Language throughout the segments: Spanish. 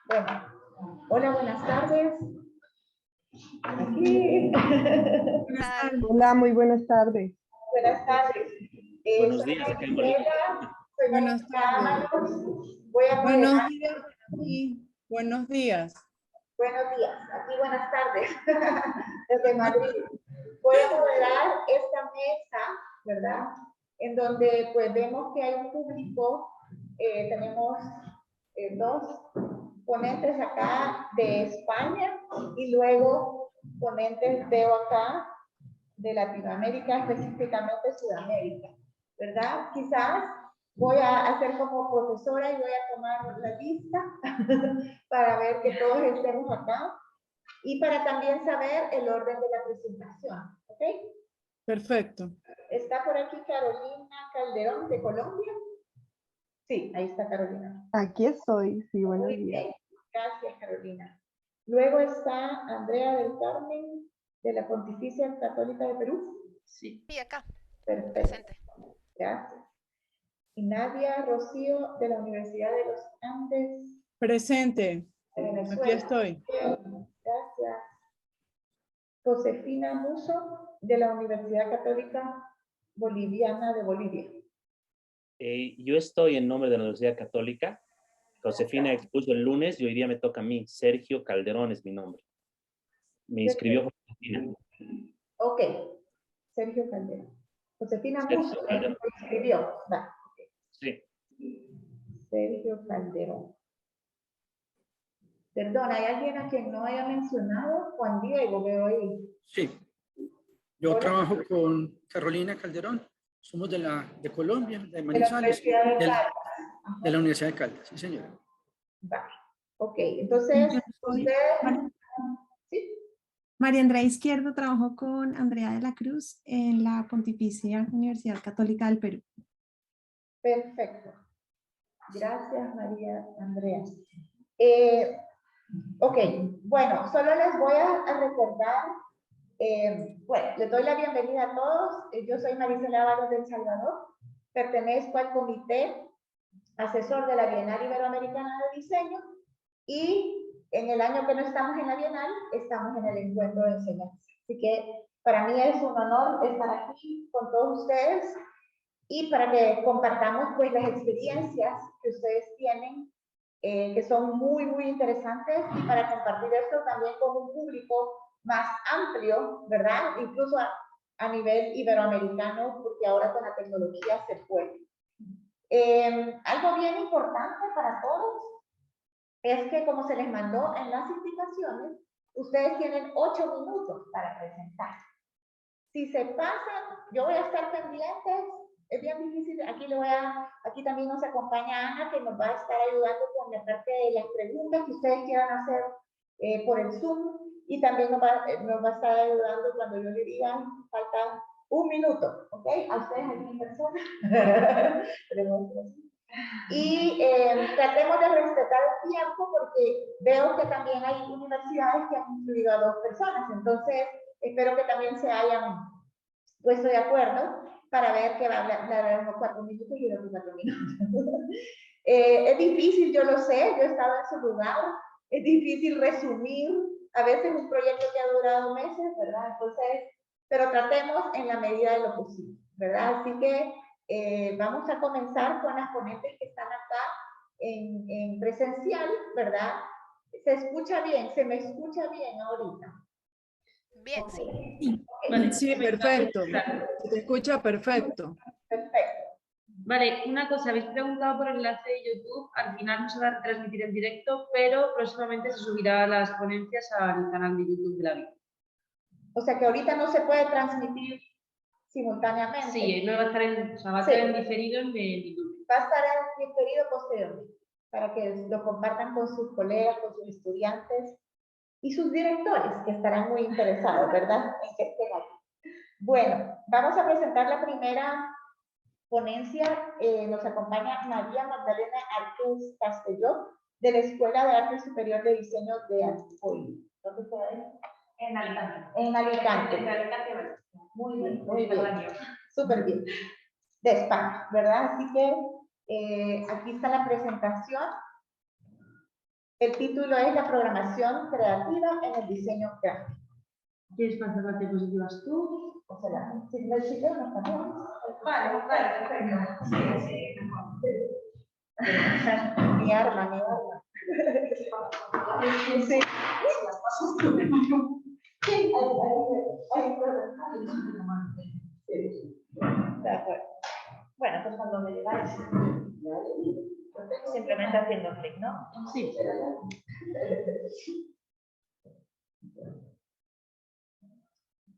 Bueno, hola, buenas tardes. Aquí. Hola, muy buenas tardes. Buenas tardes. Buenos Soy días, acá en Bolivia. Marisela, soy Buenas Marisela tardes. Ábalos. Voy a Buenos moderar. días y buenos días. Buenos días, aquí buenas tardes, desde Madrid. Voy a moderar esta mesa, ¿verdad? En donde pues vemos que hay un público, tenemos dos ponentes acá de España y luego ponentes veo acá de Latinoamérica, específicamente Sudamérica, ¿verdad? Quizás voy a hacer como profesora y voy a tomar la lista para ver que todos estemos acá y para también saber el orden de la presentación, ¿ok? Perfecto. ¿Está por aquí Carolina Calderón de Colombia? Sí, ahí está Carolina. Aquí estoy, sí, buenos Muy días. bien, gracias Carolina. Luego está Andrea del Carmen de la Pontificia Católica de Perú. Sí, acá. Perfecto, Presente. gracias. Y Nadia Rocío de la Universidad de los Andes Presente. de Venezuela. Aquí estoy. Bien, gracias. Josefina Muso de la Universidad Católica Boliviana de Bolivia. Yo estoy en nombre de la Universidad Católica. Josefina expuso el lunes y hoy día me toca a mí. Sergio Calderón es mi nombre. Me inscribió Josefina. Ok, Sergio Calderón. Josefina Sergio Muso, Calderón. escribió. Va. Sí. Sergio Calderón. Perdón, ¿hay alguien a quien no haya mencionado? Juan Diego, veo ahí. sí. Yo Hola. trabajo con Carolina Calderón. Somos de Colombia, de De la Manizales, Universidad de Caldas. de la Universidad de Caldas. Sí, señora. Va. Ok, entonces, Yo soy usted... ¿Sí? María Andrea Izquierdo, trabajo con Andrea de la Cruz en la Pontificia Universidad Católica del Perú. Perfecto. Gracias, María Andrea. Ok, bueno, solo les voy a recordar, bueno, les doy la bienvenida a todos. Yo soy Marisela Ábalos de El Salvador, pertenezco al comité asesor de la Bienal Iberoamericana de Diseño y en el año que no estamos en la Bienal, estamos en el encuentro de enseñanza. Así que para mí es un honor estar aquí con todos ustedes y para que compartamos pues las experiencias que ustedes tienen, que son muy, muy interesantes, y para compartir esto también con un público más amplio, ¿verdad? Incluso a nivel iberoamericano, porque ahora con la tecnología se puede. Algo bien importante para todos es que, como se les mandó en las invitaciones, ustedes tienen 8 minutos para presentar. Si se pasan, yo voy a estar pendiente. Es bien difícil. Aquí también nos acompaña Ana, que nos va a estar ayudando con la parte de las preguntas que ustedes quieran hacer por el Zoom, y también nos va a estar ayudando cuando yo le diga falta un minuto, ¿ok? A ustedes aquí en persona. Y tratemos de respetar el tiempo, porque veo que también hay universidades que han incluido a 2 personas, entonces espero que también se hayan puesto de acuerdo para ver que va a hablar unos 4 minutos y otros 4 minutos. Es difícil, yo lo sé, yo he estado en su lugar, es difícil resumir a veces un proyecto que ha durado meses, ¿verdad? Entonces, pero tratemos en la medida de lo posible, ¿verdad? Así que vamos a comenzar con las ponentes que están acá en presencial, ¿verdad? ¿Se escucha bien? ¿Se me escucha bien ahorita? Bien, Okay. sí. Vale. Sí, perfecto. Se te escucha perfecto. Perfecto. Vale, una cosa, habéis preguntado por el enlace de YouTube, al final no se va a transmitir en directo, pero próximamente se subirá las ponencias al canal de YouTube de la vida. O sea que ahorita no se puede transmitir simultáneamente. Sí, no va a estar va a estar en diferido en YouTube. Va a estar en diferido posteriormente, para que lo compartan con sus colegas, con sus estudiantes y sus directores, que estarán muy interesados, ¿verdad? En que estén aquí. Bueno, vamos a presentar la primera ponencia. Nos acompaña María Magdalena Arquez Castelló, de la Escuela de Arte Superior de Diseño de Alcoy. ¿Dónde está? En Alicante. En Alicante. En Alicante. Muy bien, muy bien. Súper bien. De España, ¿verdad? Así que aquí está la presentación. El título es La programación creativa en el diseño gráfico. ¿Quieres pasar las diapositivas tú? O sea, si no si yo no cambiamos. Vale, perfecto. Sí, mi arma. Sí. De acuerdo. Bueno, pues cuando me digáis, simplemente haciendo clic, ¿no? Sí.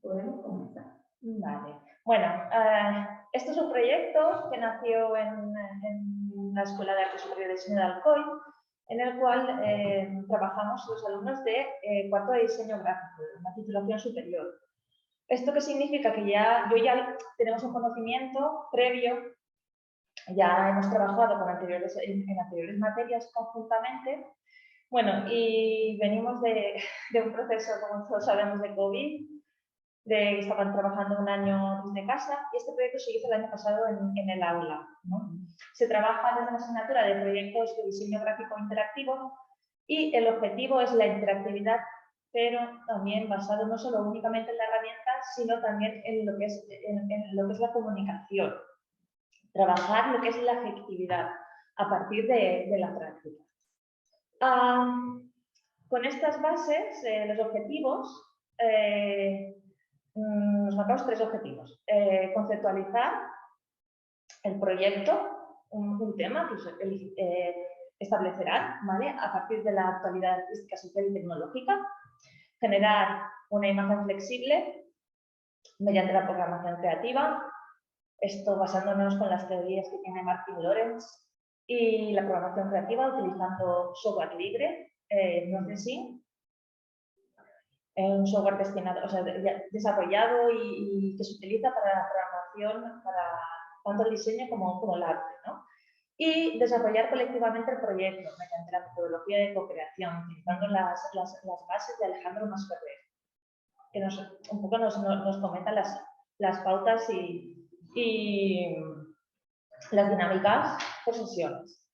¿Podemos comenzar? Vale. Bueno, esto es un proyecto que nació en la Escuela de Arte Superior de Diseño de Alcoy, en el cual trabajamos los alumnos de cuarto de diseño gráfico, de una titulación superior. ¿Esto qué significa? Que ya tenemos un conocimiento previo, ya hemos trabajado en anteriores materias conjuntamente. Bueno, y venimos de un proceso, como todos sabemos, de COVID, que estaban trabajando un año desde casa, y este proyecto se hizo el año pasado en el aula, ¿no? Se trabaja desde la asignatura de proyectos de diseño gráfico interactivo y el objetivo es la interactividad, pero también basado no solo únicamente en la herramienta, sino también en lo que es la comunicación. Trabajar lo que es la afectividad a partir de la práctica. Con estas bases, los objetivos, nos marcamos 3 objetivos. Conceptualizar el proyecto, un tema que establecerán, ¿vale? A partir de la actualidad artística, social y tecnológica. Generar una imagen flexible mediante la programación creativa. Esto basándonos con las teorías que tiene Martin Lorenz y la programación creativa utilizando software libre, no sé si. Un software destinado, o sea, desarrollado y que se utiliza para la programación, para tanto el diseño como el arte, ¿no? Y desarrollar colectivamente el proyecto mediante la metodología de co-creación, utilizando las bases de Alejandro Masferrer, que un poco nos comenta las pautas y las dinámicas por sesiones.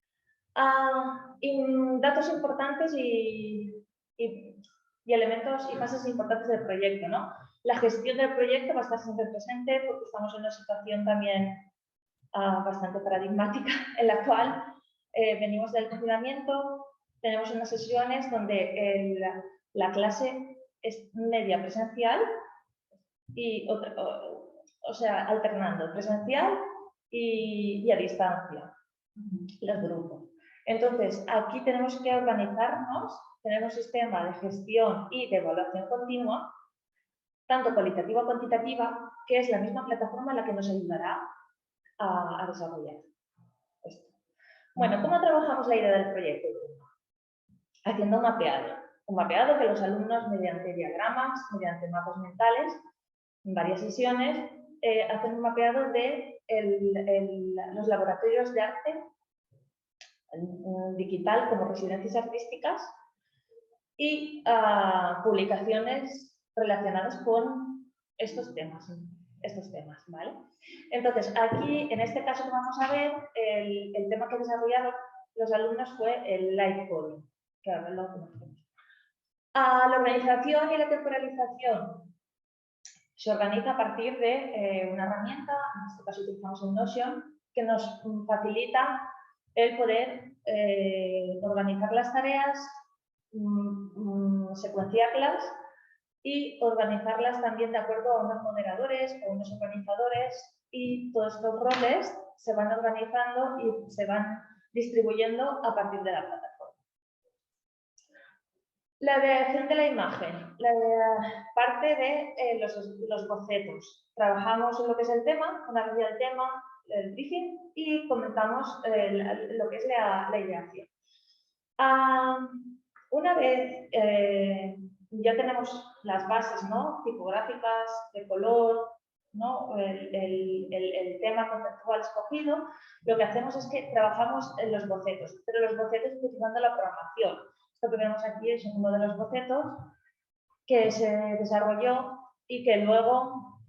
Datos importantes y elementos y fases importantes del proyecto, ¿no? La gestión del proyecto va a estar siempre presente porque estamos en una situación también bastante paradigmática en la cual venimos del confinamiento, tenemos unas sesiones donde la clase es media presencial y o sea, alternando presencial y a distancia, los grupos. Entonces, aquí tenemos que organizarnos, tener un sistema de gestión y de evaluación continua, tanto cualitativa como cuantitativa, que es la misma plataforma la que nos ayudará a desarrollar esto. Bueno, ¿cómo trabajamos la idea del proyecto? Haciendo un mapeado que los alumnos mediante diagramas, mediante mapas mentales, en varias sesiones, hacen un mapeado de los laboratorios de arte digital como residencias artísticas y publicaciones relacionadas con estos temas, ¿vale? Entonces, aquí, en este caso que vamos a ver, el tema que desarrollaron los alumnos fue el live coding, que ahora lo conocemos. La organización y la temporalización se organiza a partir de una herramienta, en este caso utilizamos un Notion, que nos facilita el poder organizar las tareas, secuenciarlas y organizarlas también de acuerdo a unos moderadores o unos organizadores, y todos estos roles se van organizando y se van distribuyendo a partir de la plataforma. La creación de la imagen, parte de los bocetos. Trabajamos en lo que es el tema, una vez el tema, el briefing, y comentamos lo que es la ideación. Una vez ya tenemos las bases, ¿no? Tipográficas, de color, ¿no? el tema conceptual escogido, lo que hacemos es que trabajamos en los bocetos, pero los bocetos utilizando la programación. Esto que vemos aquí es uno de los bocetos que se desarrolló y que luego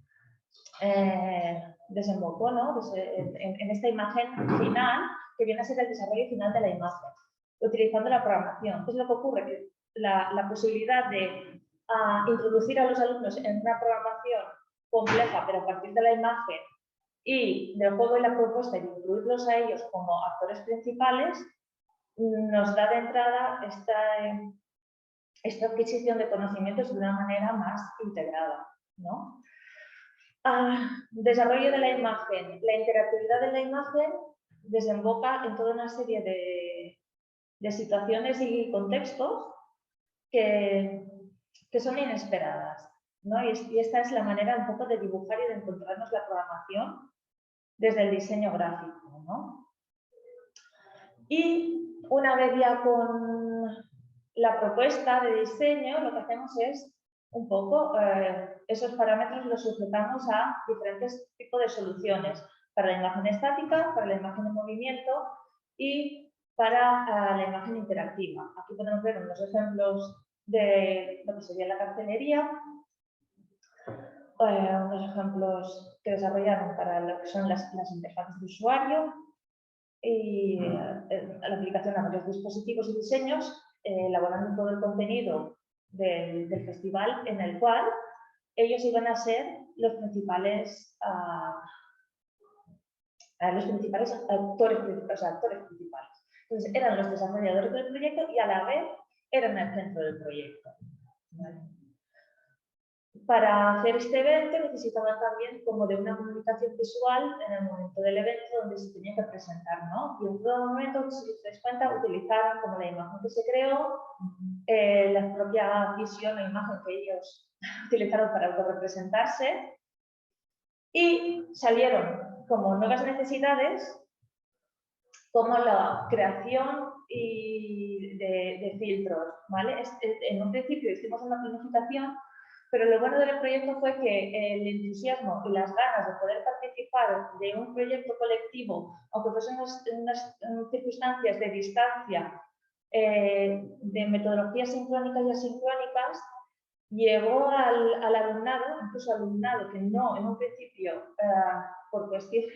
desembocó, ¿no? en esta imagen final, que viene a ser el desarrollo final de la imagen. utilizando la programación. ¿Qué es lo que ocurre? Que la posibilidad de introducir a los alumnos en una programación compleja, pero a partir de la imagen y del juego y la propuesta, y incluirlos a ellos como actores principales, nos da de entrada esta adquisición de conocimientos de una manera más integrada, ¿no? Desarrollo de la imagen. La interactividad de la imagen desemboca en toda una serie de situaciones y contextos que son inesperadas, ¿no? Y esta es la manera un poco de dibujar y de encontrarnos la programación desde el diseño gráfico, ¿no? Y una vez ya con la propuesta de diseño, lo que hacemos es un poco, esos parámetros los sujetamos a diferentes tipos de soluciones, para la imagen estática, para la imagen en movimiento y para la imagen interactiva. Aquí podemos ver unos ejemplos de lo que sería la cartelería, unos ejemplos que desarrollaron para lo que son las interfaces de usuario y la aplicación a varios dispositivos y diseños, elaborando todo el contenido del festival, en el cual ellos iban a ser los principales actores principales. Entonces, eran los desarrolladores del proyecto y a la vez eran el centro del proyecto. ¿Vale? Para hacer este evento necesitaban también como de una comunicación visual en el momento del evento donde se tenía que presentar, ¿no? Y en todo momento, si os dais cuenta, utilizaron como la imagen que se creó, la propia visión o imagen que ellos utilizaron para autorrepresentarse, y salieron como nuevas necesidades, como la creación de filtros, ¿vale? En un principio hicimos una planificación, pero lo bueno del proyecto fue que el entusiasmo y las ganas de poder participar de un proyecto colectivo, aunque fuesen unas circunstancias de distancia, de metodologías sincrónicas y asincrónicas, llevó al alumnado, incluso al alumnado que no, en un principio, por cuestiones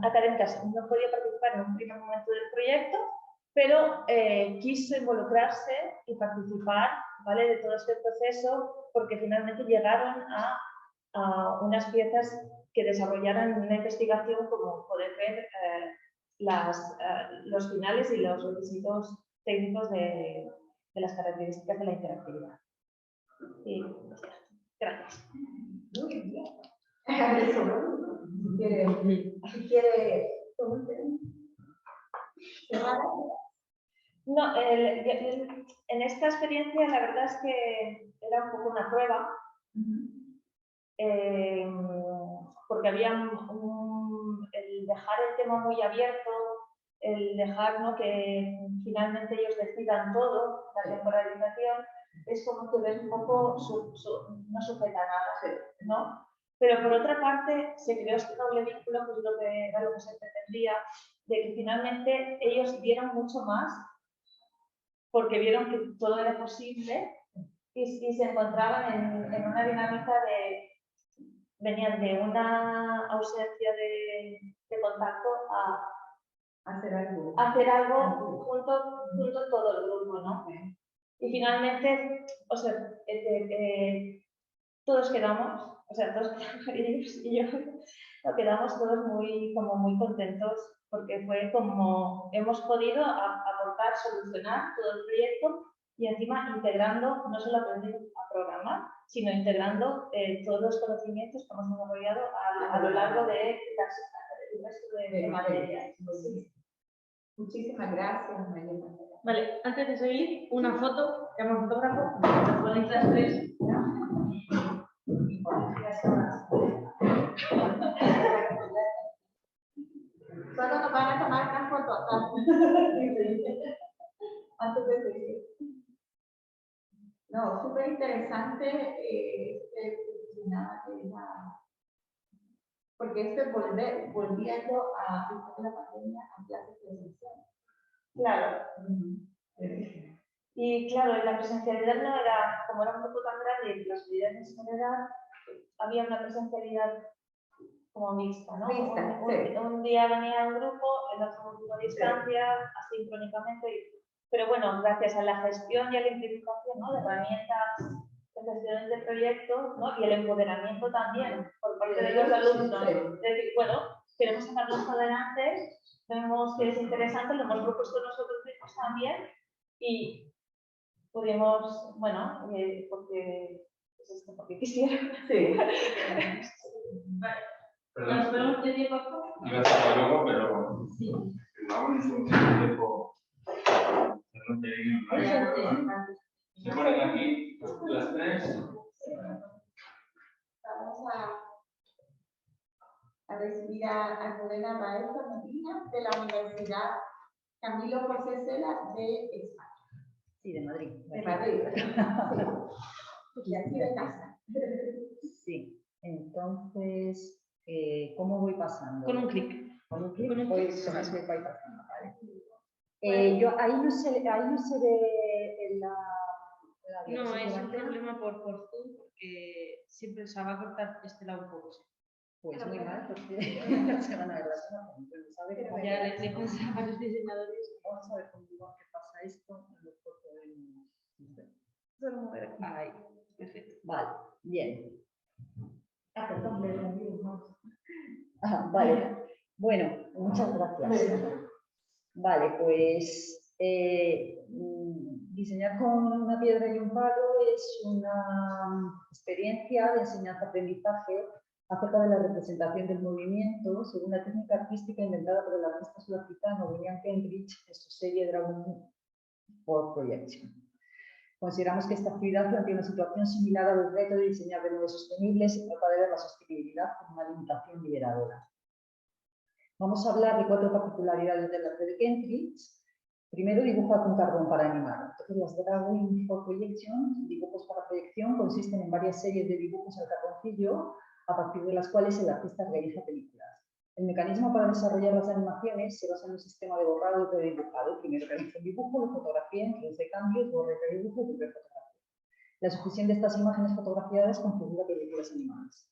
académicas, no podía participar en un primer momento del proyecto, pero quiso involucrarse y participar, ¿vale?, de todo este proceso, porque finalmente llegaron a unas piezas que desarrollaran una investigación, como poder ver los finales y los requisitos técnicos de las características de la interactividad. Y gracias. Muy bien. Si quiere, no, en esta experiencia la verdad es que era un poco una prueba, porque había el dejar el tema muy abierto, el dejar, ¿no?, que finalmente ellos decidan todo, la temporalización, es como que ves un poco, no sujeta nada, ¿no? Pero por otra parte se creó este doble vínculo, pues era lo que se pretendía, de que finalmente ellos dieron mucho más, porque vieron que todo era posible y se encontraban en una dinámica venían de una ausencia de contacto a hacer algo junto todo el grupo, ¿no? Y finalmente, o sea, todos quedamos, ellos y yo, quedamos todos muy contentos, porque fue como hemos podido aportar, solucionar todo el proyecto y encima integrando, no solo aprendiendo a programar, sino integrando todos los conocimientos que hemos desarrollado a lo largo de el resto de materias. Sí. Muchísimas gracias, María. Vale, antes de seguir, una foto, llamo al fotógrafo, nos ponéis las tres. Solo nos van a tomar una foto acá. Antes de seguir. No, súper interesante porque esto es volviendo a la pandemia a clases presenciales. Claro. Y claro, la presencialidad no era, como era un grupo tan grande y las medidas en general, había una presencialidad como mixta, ¿no? Mixta, Un día venía un grupo, el otro grupo a distancia, asíncrónicamente. Pero bueno, gracias a la gestión y a la implementación, ¿no?, de herramientas de gestión de proyectos, ¿no?, y el empoderamiento también por parte de los alumnos. Es decir, bueno, queremos sacarlos adelante, vemos que es interesante, lo hemos propuesto nosotros mismos también y pudimos, bueno, porque es esto, porque quisiera. Sí. Vale. Perdón. ¿Nos ponemos de pie, por favor? Iba a hacer luego, pero Sí. vamos un tiempo. Se ponen aquí las tres. Vamos a recibir a Lorena Baeza Medina de la Universidad Camilo José Cela de España. Sí, de Madrid. De Madrid. Y aquí de casa. Sí, entonces, ¿cómo voy pasando? Con un clic. Con un clic, Con un voy clic. pasando, ¿vale? Yo ahí no se ve en la No, es un diapositiva. problema por Zoom porque siempre se va a cortar este lado un poco. Pues muy mal, porque no se van a ver las imágenes. Pero sabe cómo Ya le pasa a los diseñadores. Vamos a ver cómo qué pasa esto. Lo podemos ver. Solo mover aquí. Ahí, perfecto. Vale, bien. Perdón, le moví el mouse. Vale. Bueno, muchas gracias. Vale, pues diseñar con una piedra y un palo es una experiencia de enseñanza-aprendizaje acerca de la representación del movimiento según la técnica artística inventada por el artista sudafricano William Kentridge en su serie Dragon Ball Projection. Consideramos que esta actividad plantea una situación similar al reto de diseñar de modos sostenibles y trata de ver la sostenibilidad como una limitación liberadora. Vamos a hablar de 4 particularidades del arte de Kentridge. Primero, dibuja con carbón para animar. Entonces, las Drawing for Projection, dibujos para proyección, consisten en varias series de dibujos al carboncillo, a partir de las cuales el artista realiza películas. El mecanismo para desarrollar las animaciones se basa en un sistema de borrado y redibujado. Primero realiza un dibujo, lo fotografía, introduce cambios, borra y redibujo y vuelve a fotografiar. La sucesión de estas imágenes fotografiadas configura películas animadas.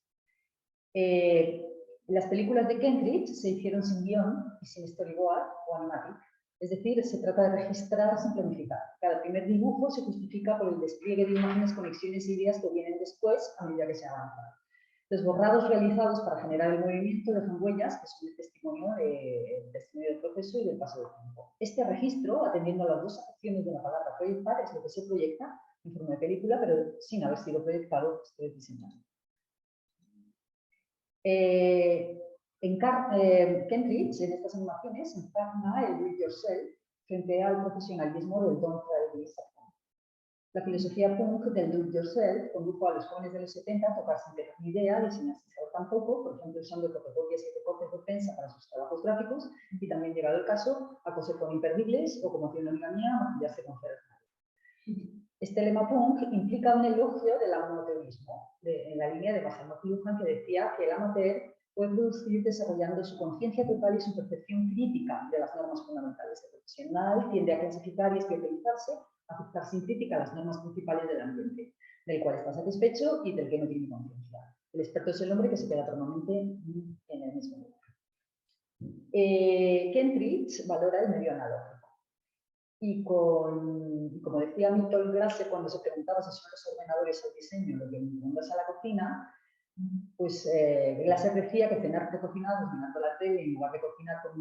Las películas de Kentridge se hicieron sin guión y sin storyboard o animatic. Es decir, se trata de registrar sin planificar. Cada primer dibujo se justifica por el despliegue de imágenes, conexiones y ideas que vienen después a medida que se avanza. Los borrados realizados para generar el movimiento dejan huellas que son el testimonio del proceso y del paso del tiempo. Este registro, atendiendo a las 2 acepciones de la palabra proyectar, es lo que se proyecta en forma de película, pero sin haber sido proyectado, esto es diseñado. Kentridge, en estas animaciones, encarna el do it yourself frente al profesionalismo del don't try this at home. La filosofía punk del do it yourself condujo a los jóvenes de los 70 a tocar sin tener ni idea, diseñar sin saber tampoco, por ejemplo, usando fotocopias y recortes de prensa para sus trabajos gráficos, y también, llegado el caso, a coser con imperdibles o, como hacía una amiga mía, a maquillarse con ceras. Este lema punk implica un elogio del amateurismo, en la línea de Marcel McLuhan, que decía que el amateur puede producir desarrollando su conciencia total y su percepción crítica de las normas fundamentales. El profesional tiende a clasificar y especializarse, a aceptar sin crítica las normas principales del ambiente, del cual está satisfecho y del que no tiene conciencia. El experto es el hombre que se queda eternamente en el mismo lugar. Kentridge valora el medio analógico. Y como decía Milton Glaser cuando se preguntaba si son los ordenadores el diseño lo que microondas a la cocina, pues Glaser decía que cenar precocinados mirando la tele en lugar de cocinar con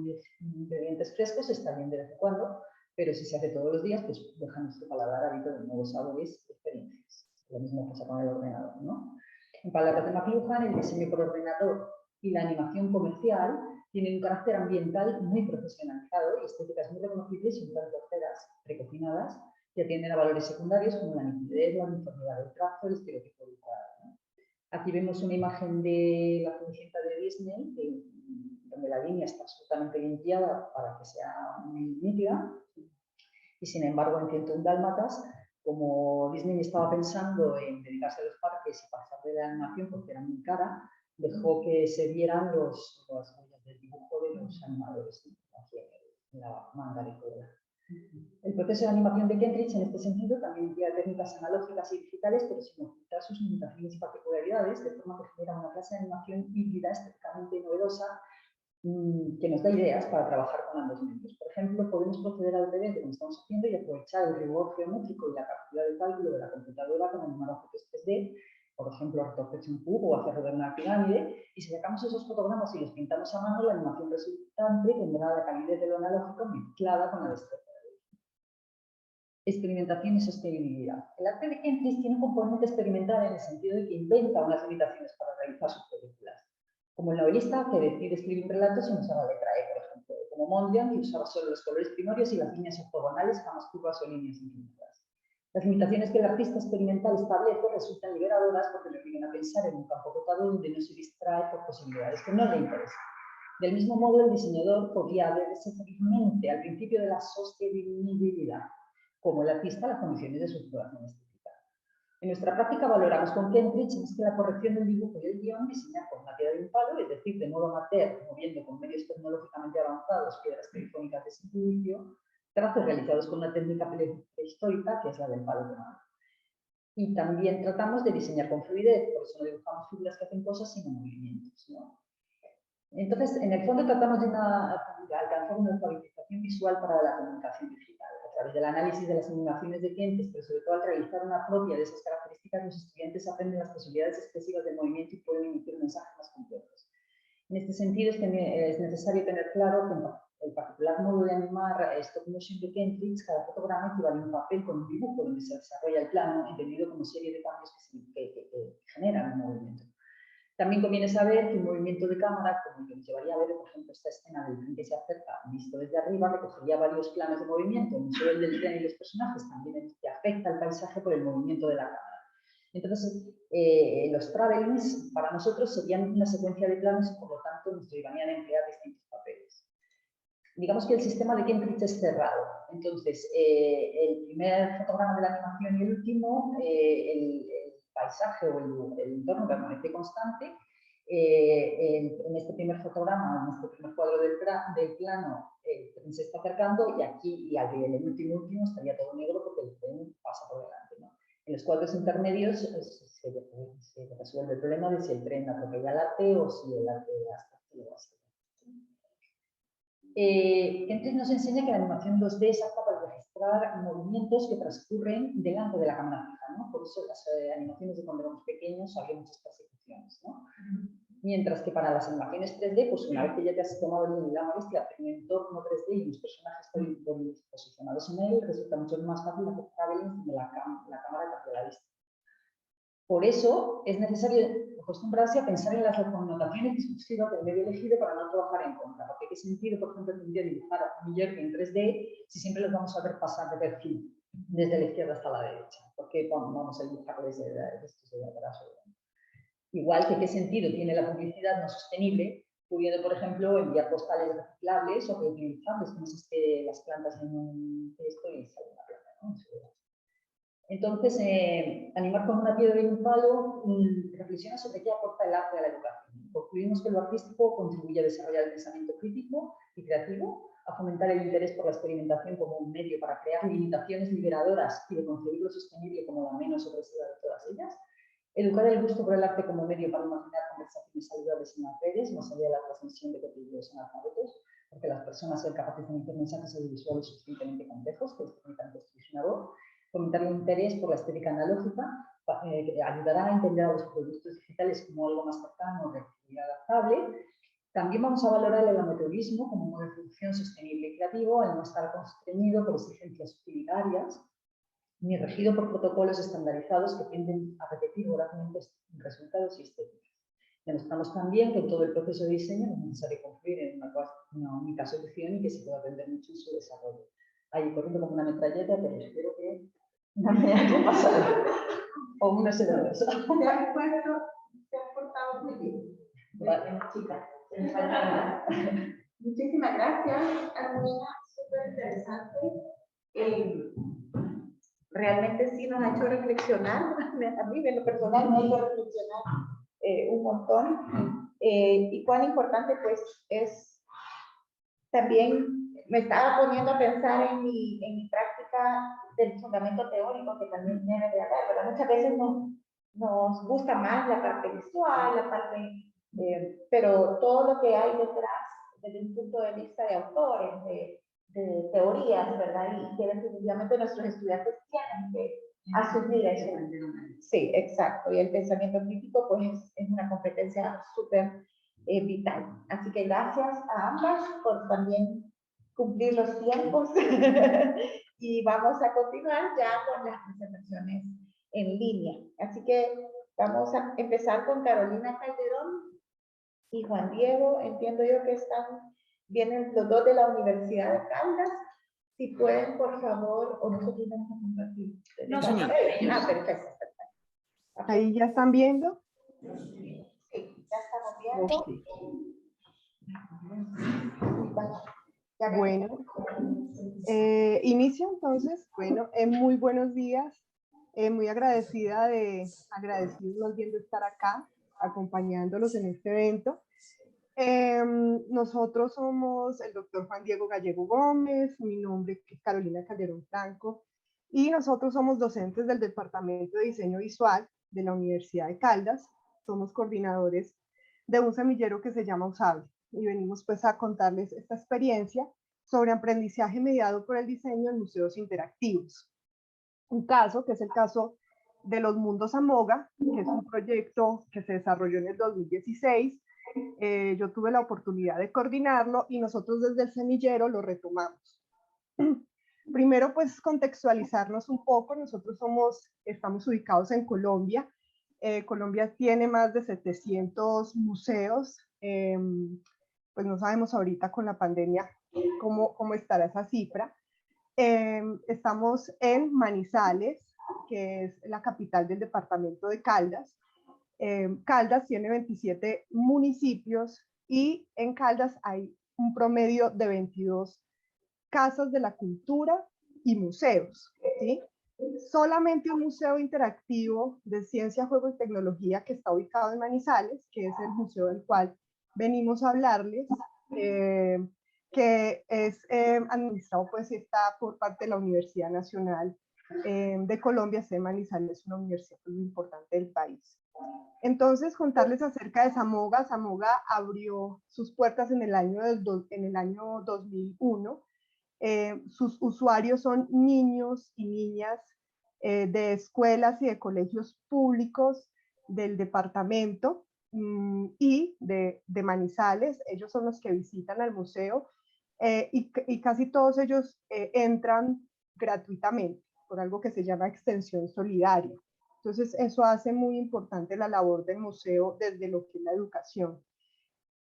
ingredientes frescos está bien de vez en cuando, pero si se hace todos los días, pues deja nuestro paladar hábito de nuevos sabores y experiencias. Lo mismo pasa con el ordenador, ¿no? En palabras de McLuhan, el diseño por ordenador y la animación comercial tienen un carácter ambiental muy profesionalizado y estéticas muy reconocibles y un tanto austeras, precocinadas, que atienden a valores secundarios como la nitidez, la uniformidad del trazo, el estereotipo del cuadro, ¿no? Aquí vemos una imagen de la Cenicienta de Disney, donde la línea está absolutamente limpiada para que sea muy nítida, y sin embargo en 101 Dálmatas, como Disney estaba pensando en dedicarse a los parques y pasar de la animación porque era muy cara, dejó que se vieran las huellas del dibujo de los animadores, ¿no? Aquí en la manga de cola. El proceso de animación de Kentridge, en este sentido, también emplea técnicas analógicas y digitales, pero sin ocultar sus limitaciones y particularidades, de forma que genera una clase de animación híbrida estéticamente novedosa que nos da ideas para trabajar con ambos medios. Por ejemplo, podemos proceder al revés de lo que estamos haciendo y aprovechar el rigor geométrico y la capacidad de cálculo de la computadora para animar objetos 3D, por ejemplo, retorcerse un cubo o hacer rodar una pirámide, y si sacamos esos fotogramas y los pintamos a mano, la animación resultante tendrá la calidez de lo analógico mezclada con la destreza. Experimentación y sostenibilidad. El arte de Kentridge tiene un componente experimental en el sentido de que inventa unas limitaciones para realizar sus películas. Como el novelista que decide escribir un relato sin usar la letra E, por ejemplo, como Mondrian, que usaba solo los colores primarios y las líneas ortogonales, jamás curvas o líneas infinitas. Las limitaciones que el artista experimental establece resultan liberadoras porque le obligan a pensar en un campo dotado donde no se distrae por posibilidades que no le interesan. Del mismo modo, el diseñador podía adherirse feliz al principio de la sostenibilidad, como el artista las condiciones de su exploración estética. En nuestra práctica valoramos con Kentridge más que la corrección del dibujo y el guión, diseñar con una piedra de un palo, es decir, de modo amateur, moviendo con medios tecnológicamente avanzados piedras telefónicas de silicio, trazos realizados con una técnica prehistórica, que es la del palo de mano. Y también tratamos de diseñar con fluidez, por eso no dibujamos figuras que hacen cosas, sino movimientos, ¿no? Entonces, en el fondo tratamos de alcanzar una alfabetización visual para la comunicación digital, a través del análisis de las animaciones de Kentridge, pero sobre todo al realizar una propia de esas características, los estudiantes aprenden las posibilidades expresivas del movimiento y pueden emitir mensajes más complejos. En este sentido, es necesario tener claro que en el particular modo de animar stop motion de Kentridge, cada fotograma equivale a un papel con un dibujo donde se desarrolla el plano, entendido como serie de cambios que generan un movimiento. También conviene saber que un movimiento de cámara, como el que nos llevaría a ver, por ejemplo, esta escena del tren que se acerca, visto desde arriba, recogería varios planos de movimiento, no solo el del tren y los personajes, también el que afecta al paisaje por el movimiento de la cámara. Entonces, los travelings para nosotros serían una secuencia de planos y por lo tanto nos llevarían a emplear distintos papeles. Digamos que el sistema de Kentridge es cerrado. Entonces, el primer fotograma de la animación y el último, el paisaje o el entorno permanece constante. En este primer fotograma, en este primer cuadro del plano, el tren se está acercando y aquí, y en el último estaría todo negro porque el tren pasa por delante, ¿no? En los cuadros intermedios se resuelve el problema de si el tren atropella al arte o si el arte abstracto lo va a hacer. Kentridge nos enseña que la animación 2D es apta para registrar movimientos que transcurren delante de la cámara fija, ¿no? Por eso las animaciones de cuando éramos pequeños había muchas persecuciones, ¿no? Mientras que para las animaciones 3D, pues una vez que ya te has tomado la molestia de hacer un entorno 3D y los personajes posicionados en él, resulta mucho más fácil hacer traveling de la cámara hacia la vista. Por eso es necesario acostumbrarse a pensar en las connotaciones discursivas del medio elegido para no trabajar en contra. Porque qué sentido, por ejemplo, tendría dibujar a un Miller en 3D si siempre los vamos a ver pasar de perfil desde la izquierda hasta la derecha. ¿Por qué vamos a dibujar desde atrás? Igual que qué sentido tiene la publicidad no sostenible, pudiendo, por ejemplo, enviar postales reciclables o reutilizables, como si es que las plantas en un cesto y sale una planta, ¿no? Entonces, animar con una piedra y un palo reflexiona sobre qué aporta el arte a la educación. Concluimos que lo artístico contribuye a desarrollar el pensamiento crítico y creativo, a fomentar el interés por la experimentación como un medio para crear limitaciones liberadoras y de concebir lo sostenible como la menos opresiva de todas ellas, educar el gusto por el arte como medio para imaginar conversaciones saludables en las redes, más allá de la transmisión de contenidos analfabetos, porque las personas son capaces de emitir mensajes audiovisuales suficientemente complejos que les permitan construir una voz. Fomentar el interés por la estética analógica ayudará a entender a los productos digitales como algo más cercano y adaptable. También vamos a valorar el amateurismo como modo de producción sostenible y creativo, al no estar constreñido por exigencias utilitarias ni regido por protocolos estandarizados que tienden a repetir vorazmente resultados y estéticas. Demostramos también que en todo el proceso de diseño no es necesario confluir en una única solución y que se puede aprender mucho en su desarrollo. Ahí corriendo como una metralleta, pero espero que no me haya pasado. O una celosa. Se ha portado muy bien. Vale. Chica. Muchísimas gracias, Armonía, súper interesante. Realmente sí nos ha hecho reflexionar, a mí en lo personal me ha hecho reflexionar un montón. Y cuán importante pues es también, me estaba poniendo a pensar en mi práctica del fundamento teórico que también debe de haber, pero muchas veces nos gusta más la parte visual, la parte, pero todo lo que hay detrás desde un punto de vista de autores, de teorías, ¿verdad? Y que definitivamente nuestros estudiantes tienen que asumir eso. Sí, exacto. Y el pensamiento crítico, pues, es una competencia súper vital. Así que gracias a ambas por también cumplir los tiempos. Y vamos a continuar ya con las presentaciones en línea. Así que vamos a empezar con Carolina Calderón y Juan Diego. Entiendo yo que vienen los dos de la Universidad de Caldas. Si pueden, por favor, o nosotros vamos a compartir. No, señora. Perfecto. ¿Ahí ya están viendo? Sí, ya estamos viendo. Okay. Bueno, inicio entonces. Bueno, muy buenos días. Muy agradecidos más bien de estar acá, acompañándolos en este evento. Nosotros somos el doctor Juan Diego Gallego Gómez, mi nombre es Carolina Calderón Franco, y nosotros somos docentes del Departamento de Diseño Visual de la Universidad de Caldas. Somos coordinadores de un semillero que se llama Usable, y venimos pues a contarles esta experiencia sobre aprendizaje mediado por el diseño en museos interactivos. Un caso, que es el caso de los Mundos Amoga, que es un proyecto que se desarrolló en el 2016. Yo tuve la oportunidad de coordinarlo y nosotros desde el semillero lo retomamos. Primero, pues contextualizarnos un poco. Nosotros estamos ubicados en Colombia. Colombia tiene más de 700 museos. Pues no sabemos ahorita con la pandemia cómo estará esa cifra. Estamos en Manizales, que es la capital del departamento de Caldas. Caldas tiene 27 municipios y en Caldas hay un promedio de 22 casas de la cultura y museos, ¿sí? Solamente un museo interactivo de ciencia, juego y tecnología que está ubicado en Manizales, que es el museo del cual venimos a hablarles, que es administrado, pues está por parte de la Universidad Nacional de Colombia. Manizales es una universidad muy importante del país. Entonces, contarles acerca de Samoga. Samoga abrió sus puertas en el año 2001. Sus usuarios son niños y niñas de escuelas y de colegios públicos del departamento y de Manizales. Ellos son los que visitan al museo y casi todos ellos entran gratuitamente por algo que se llama extensión solidaria. Entonces, eso hace muy importante la labor del museo desde lo que es la educación.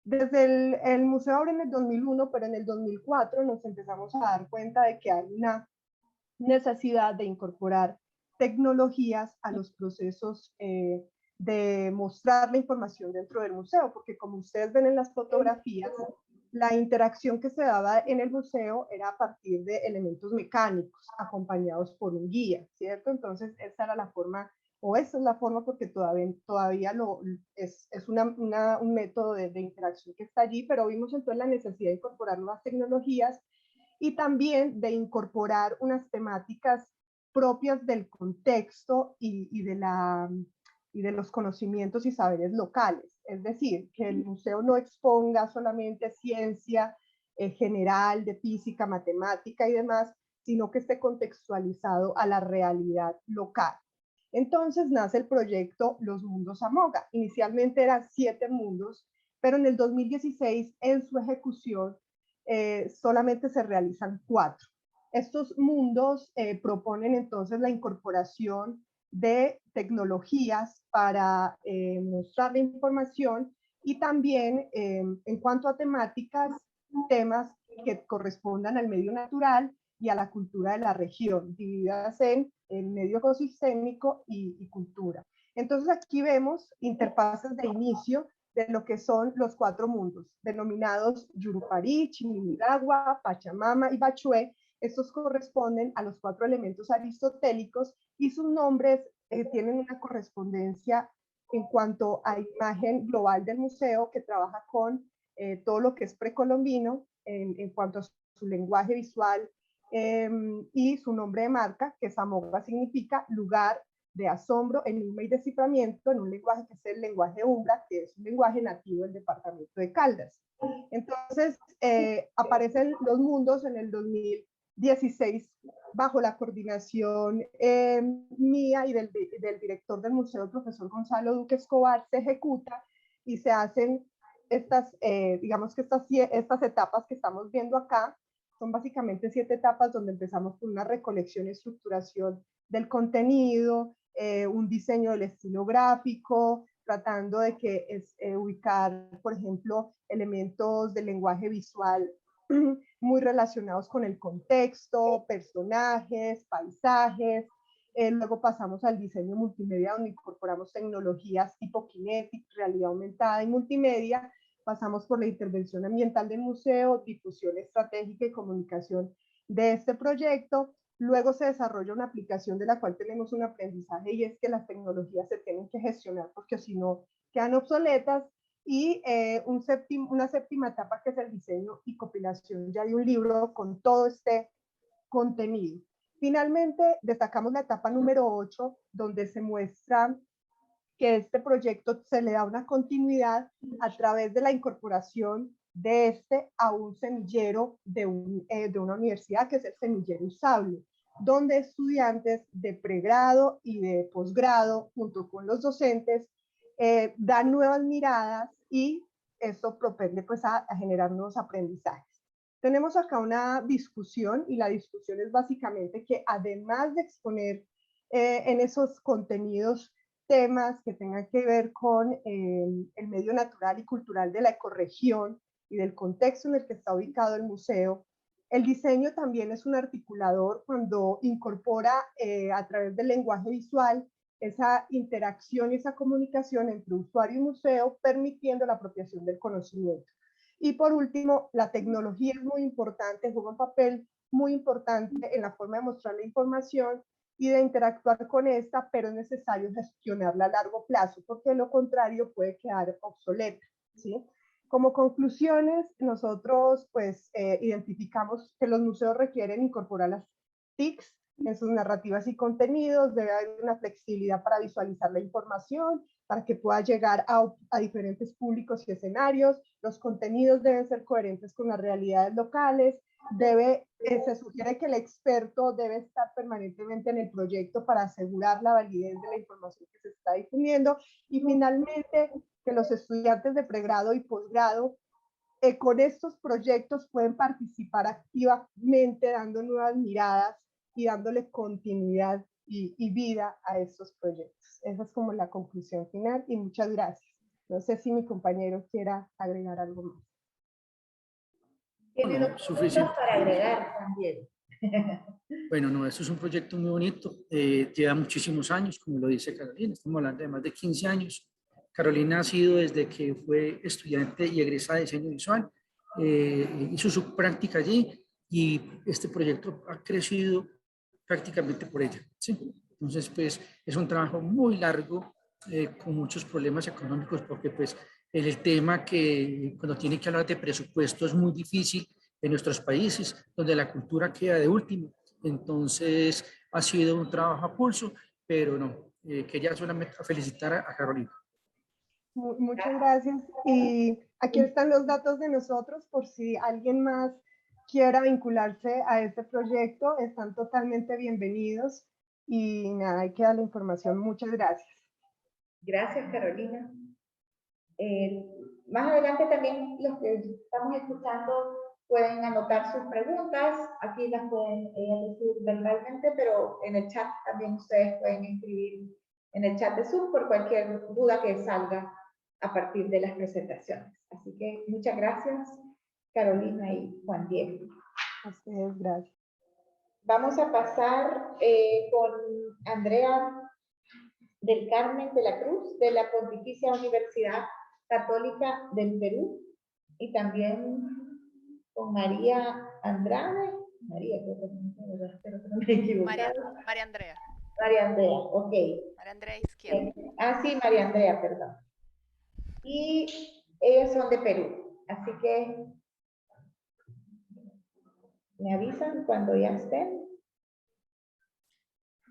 Desde el museo abre en el 2001, pero en el 2004 nos empezamos a dar cuenta de que hay una necesidad de incorporar tecnologías a los procesos de mostrar la información dentro del museo, porque como ustedes ven en las fotografías, la interacción que se daba en el museo era a partir de elementos mecánicos acompañados por un guía, ¿cierto? Entonces, esa era la forma, o esa es la forma, porque todavía es un método de interacción que está allí, pero vimos entonces la necesidad de incorporar nuevas tecnologías y también de incorporar unas temáticas propias del contexto y de los conocimientos y saberes locales. Es decir, que el museo no exponga solamente ciencia general de física, matemática y demás, sino que esté contextualizado a la realidad local. Entonces nace el proyecto Los Mundos Amoga. Inicialmente eran 7 mundos, pero en el 2016 en su ejecución solamente se realizan 4. Estos mundos proponen entonces la incorporación de tecnologías para mostrar la información y también en cuanto a temáticas, temas que correspondan al medio natural y a la cultura de la región, divididas en el medio ecosistémico y cultura. Entonces aquí vemos interfaces de inicio de lo que son los 4 mundos, denominados Yurupari, Chiminigagua, Pachamama y Bachué. Estos corresponden a los 4 elementos aristotélicos y sus nombres tienen una correspondencia en cuanto a imagen global del museo, que trabaja con todo lo que es precolombino en cuanto a su lenguaje visual y su nombre de marca, que Samoga significa lugar de asombro, enigma y desciframiento en un lenguaje que es el lenguaje Umbra, que es un lenguaje nativo del departamento de Caldas. Entonces, aparecen los mundos en el 2016 bajo la coordinación mía y del director del museo, el profesor Gonzalo Duque Escobar. Se ejecuta y se hacen estas, digamos que estas etapas que estamos viendo acá. Son básicamente 7 etapas donde empezamos con una recolección y estructuración del contenido, un diseño del estilo gráfico, tratando de que ubicar, por ejemplo, elementos del lenguaje visual muy relacionados con el contexto, personajes, paisajes. Luego pasamos al diseño multimedia, donde incorporamos tecnologías tipo Kinetic, realidad aumentada y multimedia. Pasamos por la intervención ambiental del museo, difusión estratégica y comunicación de este proyecto. Luego se desarrolla una aplicación de la cual tenemos un aprendizaje, y es que las tecnologías se tienen que gestionar porque si no quedan obsoletas. Y una séptima etapa, que es el diseño y compilación ya de un libro con todo este contenido. Finalmente, destacamos la etapa número 8, donde se muestra que este proyecto se le da una continuidad a través de la incorporación de este a un semillero de una universidad, que es el semillero usable, donde estudiantes de pregrado y de posgrado, junto con los docentes, dan nuevas miradas, y esto propende pues a generar nuevos aprendizajes. Tenemos acá una discusión, y la discusión es básicamente que, además de exponer en esos contenidos temas que tengan que ver con el medio natural y cultural de la ecorregión y del contexto en el que está ubicado el museo, el diseño también es un articulador cuando incorpora a través del lenguaje visual esa interacción y esa comunicación entre usuario y museo, permitiendo la apropiación del conocimiento. Y por último, la tecnología es muy importante, juega un papel muy importante en la forma de mostrar la información y de interactuar con esta, pero es necesario gestionarla a largo plazo, porque de lo contrario puede quedar obsoleta, ¿sí? Como conclusiones, nosotros pues identificamos que los museos requieren incorporar las TICs en sus narrativas y contenidos. Debe haber una flexibilidad para visualizar la información, para que pueda llegar a diferentes públicos y escenarios. Los contenidos deben ser coherentes con las realidades locales. Se sugiere que el experto debe estar permanentemente en el proyecto para asegurar la validez de la información que se está difundiendo. Y finalmente, que los estudiantes de pregrado y posgrado con estos proyectos pueden participar activamente, dando nuevas miradas y dándole continuidad y vida a estos proyectos. Esa es como la conclusión final, y muchas gracias. No sé si mi compañero quiera agregar algo más. Tiene No, 2 suficiente. minutos para agregar también. Bueno, no, esto es un proyecto muy bonito, lleva muchísimos años, como lo dice Carolina, estamos hablando de más de 15 años. Carolina ha sido desde que fue estudiante y egresada de diseño visual, hizo su práctica allí, y este proyecto ha crecido prácticamente por ella, ¿sí? Entonces, pues, es un trabajo muy largo, con muchos problemas económicos, porque pues el tema que cuando tiene que hablar de presupuesto es muy difícil en nuestros países, donde la cultura queda de último. Entonces, ha sido un trabajo a pulso, pero no, quería solamente felicitar a Carolina. Muchas gracias. Y aquí están los datos de nosotros, por si alguien más quiera vincularse a este proyecto, están totalmente bienvenidos. Y nada, ahí queda la información. Muchas gracias. Gracias, Carolina. Más adelante también los que estamos escuchando pueden anotar sus preguntas. Aquí las pueden decir verbalmente, pero en el chat también ustedes pueden escribir en el chat de Zoom por cualquier duda que salga a partir de las presentaciones. Así que muchas gracias, Carolina y Juan Diego. A ustedes, gracias. Vamos a pasar con Andrea del Carmen de la Cruz, de la Pontificia Universidad Católica del Perú, y también con María Andrade. María, creo que no me he equivocado. María Andrea. María Andrea, ok. María Andrea Izquierdo. Sí, María Andrea, perdón. Y ellas son de Perú, así que me avisan cuando ya estén.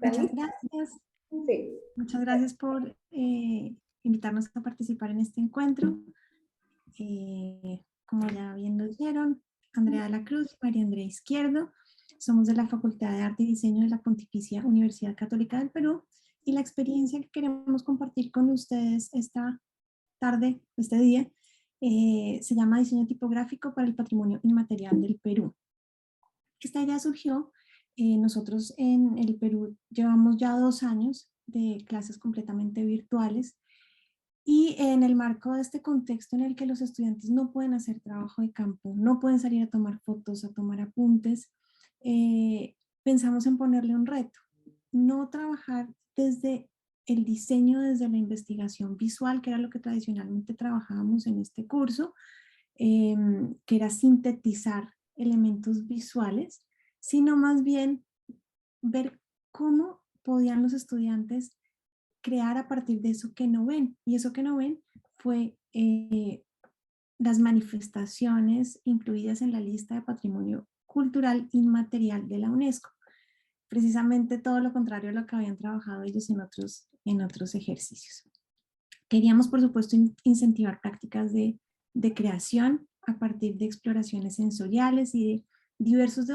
Muchas gracias. Sí. Muchas gracias por invitarnos a participar en este encuentro. Como ya bien lo dijeron, Andrea de la Cruz y María Andrea Izquierdo, somos de la Facultad de Arte y Diseño de la Pontificia Universidad Católica del Perú, y la experiencia que queremos compartir con ustedes esta tarde, este día, se llama Diseño Tipográfico para el Patrimonio Inmaterial del Perú. Esta idea surgió, nosotros en el Perú llevamos ya 2 años de clases completamente virtuales, y en el marco de este contexto en el que los estudiantes no pueden hacer trabajo de campo, no pueden salir a tomar fotos, a tomar apuntes, pensamos en ponerle un reto, no trabajar desde el diseño, desde la investigación visual, que era lo que tradicionalmente trabajábamos en este curso, que era sintetizar elementos visuales, sino más bien ver cómo podían los estudiantes crear a partir de eso que no ven. Y eso que no ven fue las manifestaciones incluidas en la lista de Patrimonio Cultural Inmaterial de la UNESCO. Precisamente todo lo contrario a lo que habían trabajado ellos en otros ejercicios. Queríamos, por supuesto, incentivar prácticas de creación a partir de exploraciones sensoriales y de diversos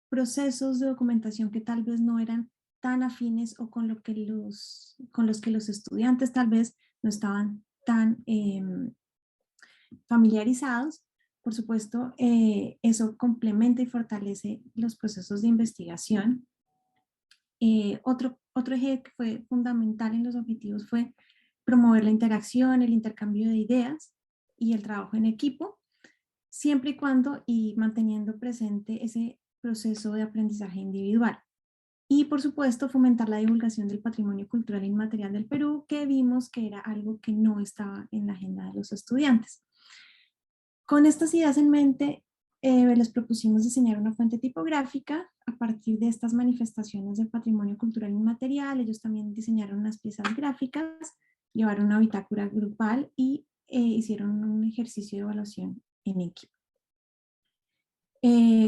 procesos de documentación que tal vez no eran tan afines o con los que los estudiantes tal vez no estaban tan familiarizados. Por supuesto, eso complementa y fortalece los procesos de investigación. Otro eje que fue fundamental en los objetivos fue promover la interacción, el intercambio de ideas y el trabajo en equipo, siempre y cuando y manteniendo presente ese proceso de aprendizaje individual. Y por supuesto fomentar la divulgación del patrimonio cultural inmaterial del Perú, que vimos que era algo que no estaba en la agenda de los estudiantes. Con estas ideas en mente, les propusimos diseñar una fuente tipográfica a partir de estas manifestaciones del patrimonio cultural inmaterial. Ellos también diseñaron unas piezas gráficas, llevaron una bitácora grupal y hicieron un ejercicio de evaluación en equipo.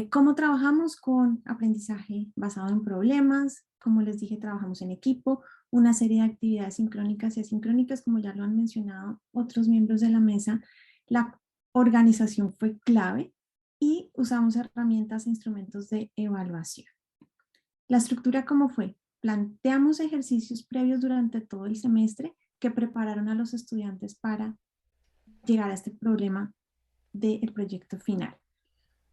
¿Cómo trabajamos? Con aprendizaje basado en problemas. Como les dije, trabajamos en equipo, una serie de actividades sincrónicas y asincrónicas, como ya lo han mencionado otros miembros de la mesa. La organización fue clave y usamos herramientas e instrumentos de evaluación. La estructura, ¿cómo fue? Planteamos ejercicios previos durante todo el semestre que prepararon a los estudiantes para llegar a este problema del proyecto final.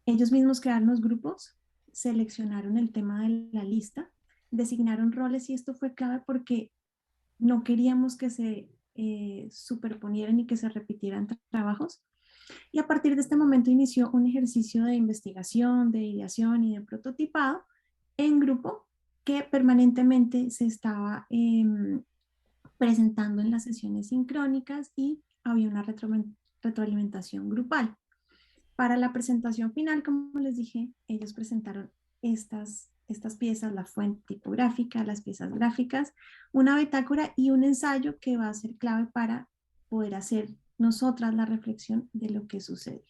Ellos mismos crearon los grupos, seleccionaron el tema de la lista, designaron roles, y esto fue clave porque no queríamos que se superponieran y que se repitieran trabajos. Y a partir de este momento inició un ejercicio de investigación, de ideación y de prototipado en grupo que permanentemente se estaba presentando en las sesiones sincrónicas, y había una retroalimentación grupal. Para la presentación final, como les dije, ellos presentaron estas piezas, la fuente tipográfica, las piezas gráficas, una bitácora y un ensayo que va a ser clave para poder hacer nosotras la reflexión de lo que sucedió.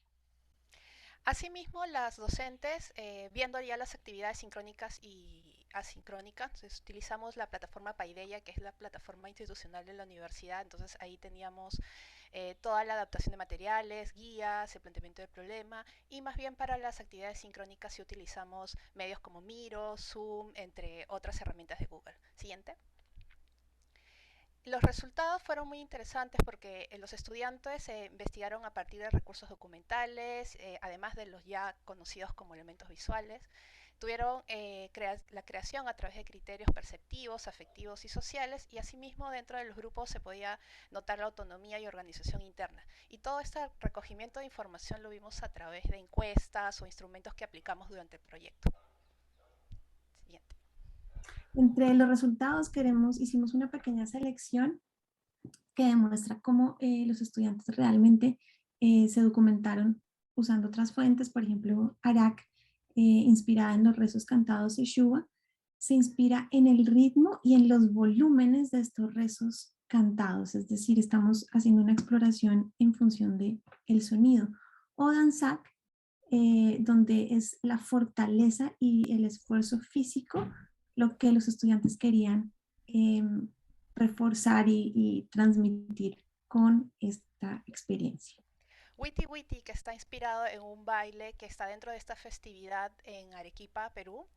Asimismo, las docentes, viendo ya las actividades sincrónicas y asincrónicas, entonces utilizamos la plataforma Paideia, que es la plataforma institucional de la universidad. Entonces ahí teníamos toda la adaptación de materiales, guías, el planteamiento del problema, y más bien para las actividades sincrónicas sí utilizamos medios como Miro, Zoom, entre otras herramientas de Google. Siguiente. Los resultados fueron muy interesantes porque los estudiantes investigaron a partir de recursos documentales, además de los ya conocidos como elementos visuales. Tuvieron la creación a través de criterios perceptivos, afectivos y sociales, y asimismo dentro de los grupos se podía notar la autonomía y organización interna. Y todo este recogimiento de información lo vimos a través de encuestas o instrumentos que aplicamos durante el proyecto. Siguiente. Entre los resultados hicimos una pequeña selección que demuestra cómo los estudiantes realmente se documentaron usando otras fuentes. Por ejemplo, Arak, inspirada en los rezos cantados de Shuba, se inspira en el ritmo y en los volúmenes de estos rezos cantados, es decir, estamos haciendo una exploración en función del sonido. O Danzak, donde es la fortaleza y el esfuerzo físico lo que los estudiantes querían reforzar y transmitir con esta experiencia. Witty Witty, que está inspirado en un baile que está dentro de esta festividad en Arequipa, Perú,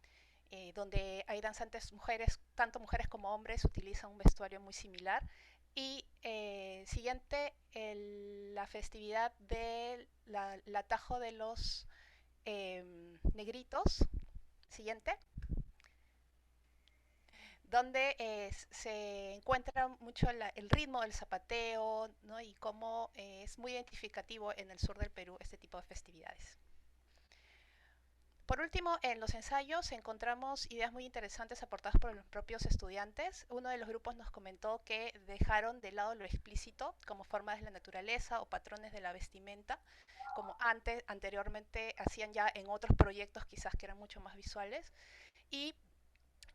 donde hay danzantes mujeres, tanto mujeres como hombres, utilizan un vestuario muy similar. Y siguiente, la festividad del atajo de los negritos. Siguiente. Donde se encuentra mucho el ritmo del zapateo, ¿no? Y cómo es muy identificativo en el sur del Perú este tipo de festividades. Por último, en los ensayos encontramos ideas muy interesantes aportadas por los propios estudiantes. Uno de los grupos nos comentó que dejaron de lado lo explícito como formas de la naturaleza o patrones de la vestimenta, como anteriormente hacían ya en otros proyectos quizás que eran mucho más visuales. Y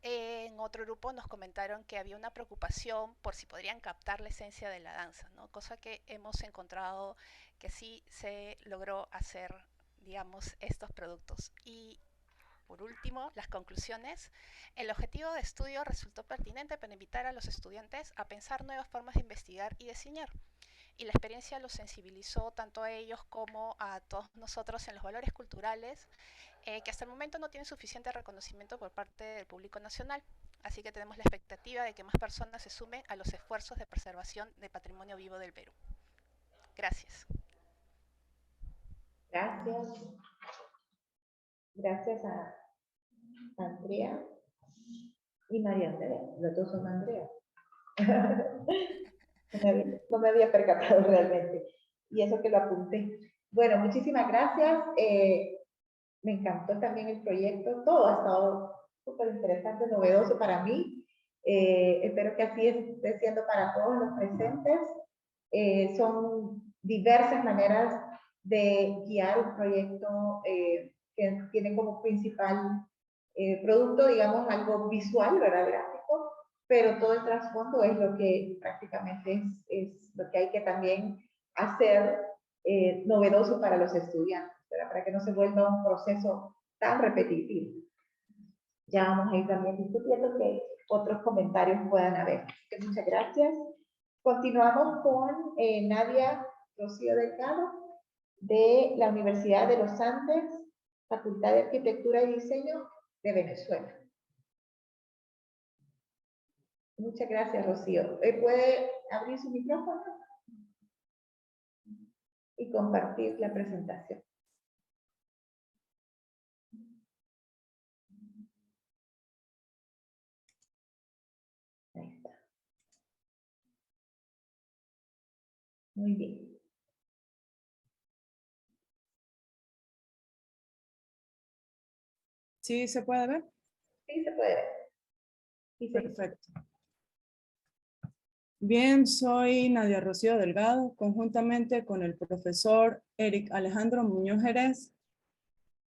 en otro grupo nos comentaron que había una preocupación por si podrían captar la esencia de la danza, ¿no? Cosa que hemos encontrado que sí se logró hacer, digamos, estos productos. Y por último, las conclusiones. El objetivo de estudio resultó pertinente para invitar a los estudiantes a pensar nuevas formas de investigar y diseñar. Y la experiencia los sensibilizó tanto a ellos como a todos nosotros en los valores culturales que hasta el momento no tienen suficiente reconocimiento por parte del público nacional. Así que tenemos la expectativa de que más personas se sumen a los esfuerzos de preservación del patrimonio vivo del Perú. Gracias. Gracias. Gracias a Andrea y María Andrea. Los dos son Andrea. No me había percatado realmente. Y eso que lo apunté. Bueno, muchísimas gracias. Me encantó también el proyecto. Todo ha estado súper interesante, novedoso para mí. Espero que así esté siendo para todos los presentes. Son diversas maneras de guiar un proyecto que tiene como principal producto, digamos, algo visual, ¿verdad? Gráfico, pero todo el trasfondo es lo que prácticamente es lo que hay que también hacer novedoso para los estudiantes, ¿verdad? Para que no se vuelva un proceso tan repetitivo. Ya vamos a ir también discutiendo que otros comentarios puedan haber. Así que muchas gracias. Continuamos con Nadia Rocío Delgado, de la Universidad de los Andes, Facultad de Arquitectura y Diseño de Venezuela. Muchas gracias, Rocío. ¿Puede abrir su micrófono y compartir la presentación? Ahí está. Muy bien. ¿Sí se puede ver? Sí, se puede ver. Sí, perfecto. Bien, soy Nadia Rocío Delgado, conjuntamente con el profesor Eric Alejandro Muñoz Jerez.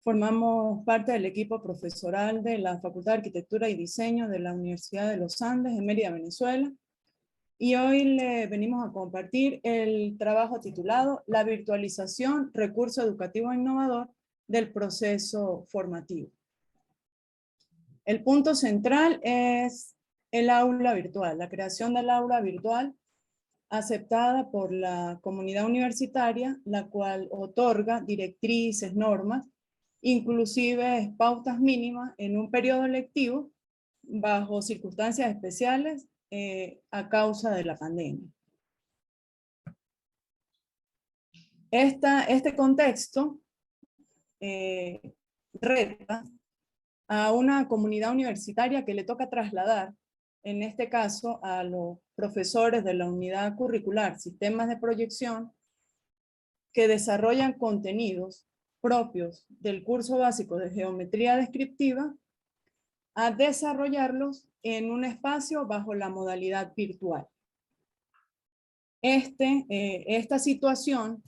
Formamos parte del equipo profesoral de la Facultad de Arquitectura y Diseño de la Universidad de los Andes en Mérida, Venezuela. Y hoy le venimos a compartir el trabajo titulado La virtualización, recurso educativo innovador del proceso formativo. El punto central es el aula virtual, la creación del aula virtual aceptada por la comunidad universitaria, la cual otorga directrices, normas, inclusive pautas mínimas en un periodo lectivo bajo circunstancias especiales a causa de la pandemia. Este contexto reta a una comunidad universitaria que le toca trasladar, en este caso a los profesores de la unidad curricular, sistemas de proyección, que desarrollan contenidos propios del curso básico de geometría descriptiva, a desarrollarlos en un espacio bajo la modalidad virtual. Esta situación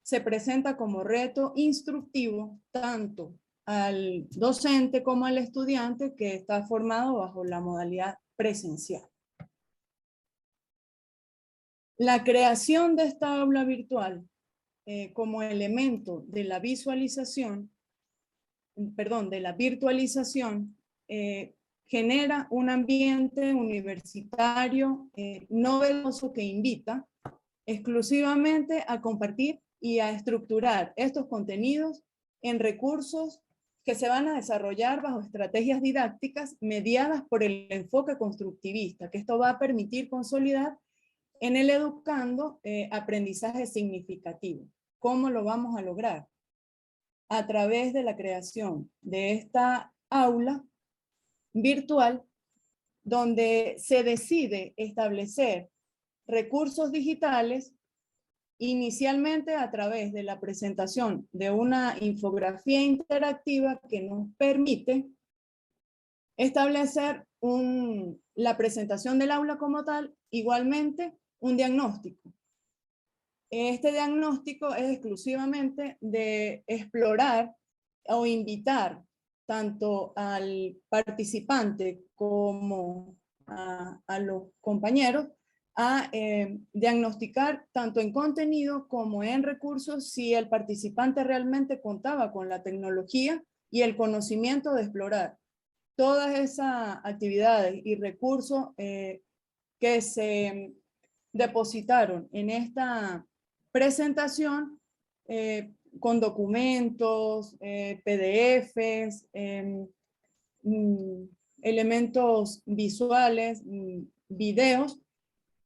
se presenta como reto instructivo tanto al docente como al estudiante que está formado bajo la modalidad presencial. La creación de esta aula virtual como elemento de la visualización, de la virtualización, genera un ambiente universitario novedoso que invita exclusivamente a compartir y a estructurar estos contenidos en recursos que se van a desarrollar bajo estrategias didácticas mediadas por el enfoque constructivista, que esto va a permitir consolidar en el educando aprendizaje significativo. ¿Cómo lo vamos a lograr? A través de la creación de esta aula virtual, donde se decide establecer recursos digitales, inicialmente a través de la presentación de una infografía interactiva que nos permite establecer la presentación del aula como tal, igualmente un diagnóstico. Este diagnóstico es exclusivamente de explorar o invitar tanto al participante como a los compañeros a diagnosticar tanto en contenido como en recursos si el participante realmente contaba con la tecnología y el conocimiento de explorar todas esas actividades y recursos que se depositaron en esta presentación con documentos, PDFs, elementos visuales, videos,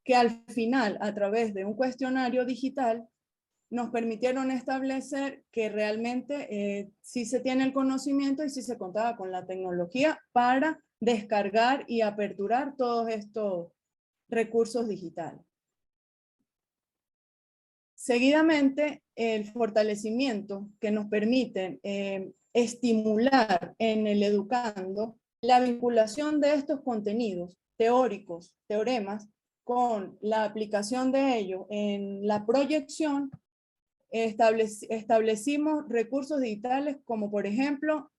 que al final, a través de un cuestionario digital, nos permitieron establecer que realmente sí se tiene el conocimiento y sí se contaba con la tecnología para descargar y aperturar todos estos recursos digitales. Seguidamente, el fortalecimiento que nos permite estimular en el educando la vinculación de estos contenidos teóricos, teoremas, con la aplicación de ellos en la proyección. Establecimos recursos digitales como por ejemplo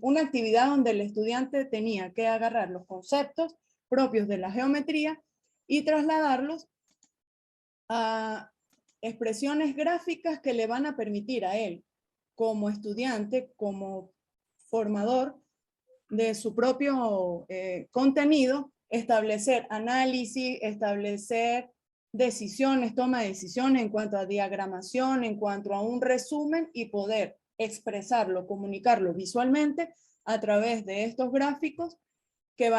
una actividad donde el estudiante tenía que agarrar los conceptos propios de la geometría y trasladarlos a expresiones gráficas que le van a permitir a él como estudiante, como formador de su propio contenido, establecer análisis, establecer decisiones, toma de decisiones en cuanto a diagramación, en cuanto a un resumen y poder expresarlo, comunicarlo visualmente a través de estos gráficos que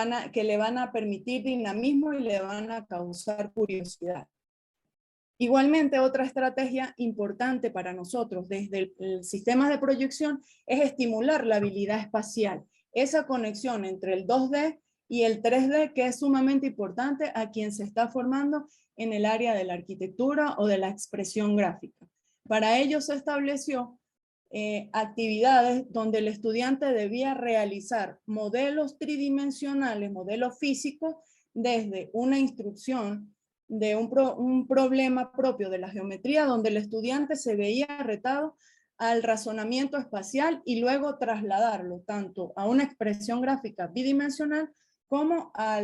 le van a permitir dinamismo y le van a causar curiosidad. Igualmente, otra estrategia importante para nosotros desde el sistema de proyección es estimular la habilidad espacial, esa conexión entre el 2D y el 3D que es sumamente importante a quien se está formando en el área de la arquitectura o de la expresión gráfica. Para ello se estableció actividades donde el estudiante debía realizar modelos tridimensionales, modelos físicos, desde una instrucción de un problema propio de la geometría, donde el estudiante se veía retado al razonamiento espacial y luego trasladarlo tanto a una expresión gráfica bidimensional como a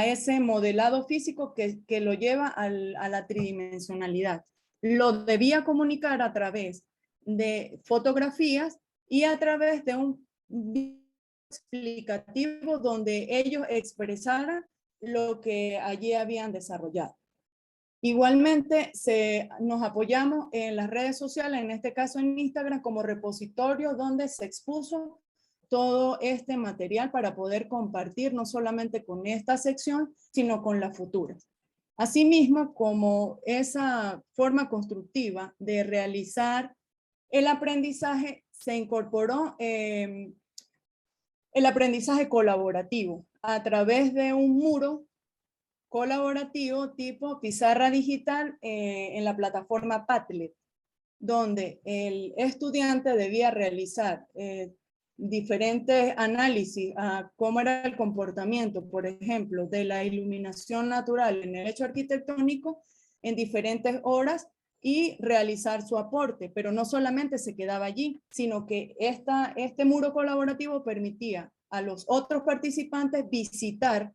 ese modelado físico que lo lleva a la tridimensionalidad. Lo debía comunicar a través de fotografías y a través de un video explicativo donde ellos expresaran lo que allí habían desarrollado. Igualmente, nos apoyamos en las redes sociales, en este caso en Instagram, como repositorio donde se expuso todo este material para poder compartir no solamente con esta sección, sino con las futuras. Asimismo, como esa forma constructiva de realizar el aprendizaje, se incorporó el aprendizaje colaborativo a través de un muro colaborativo tipo pizarra digital en la plataforma Padlet, donde el estudiante debía realizar diferentes análisis a cómo era el comportamiento, por ejemplo, de la iluminación natural en el hecho arquitectónico en diferentes horas y realizar su aporte, pero no solamente se quedaba allí, sino que este muro colaborativo permitía a los otros participantes visitar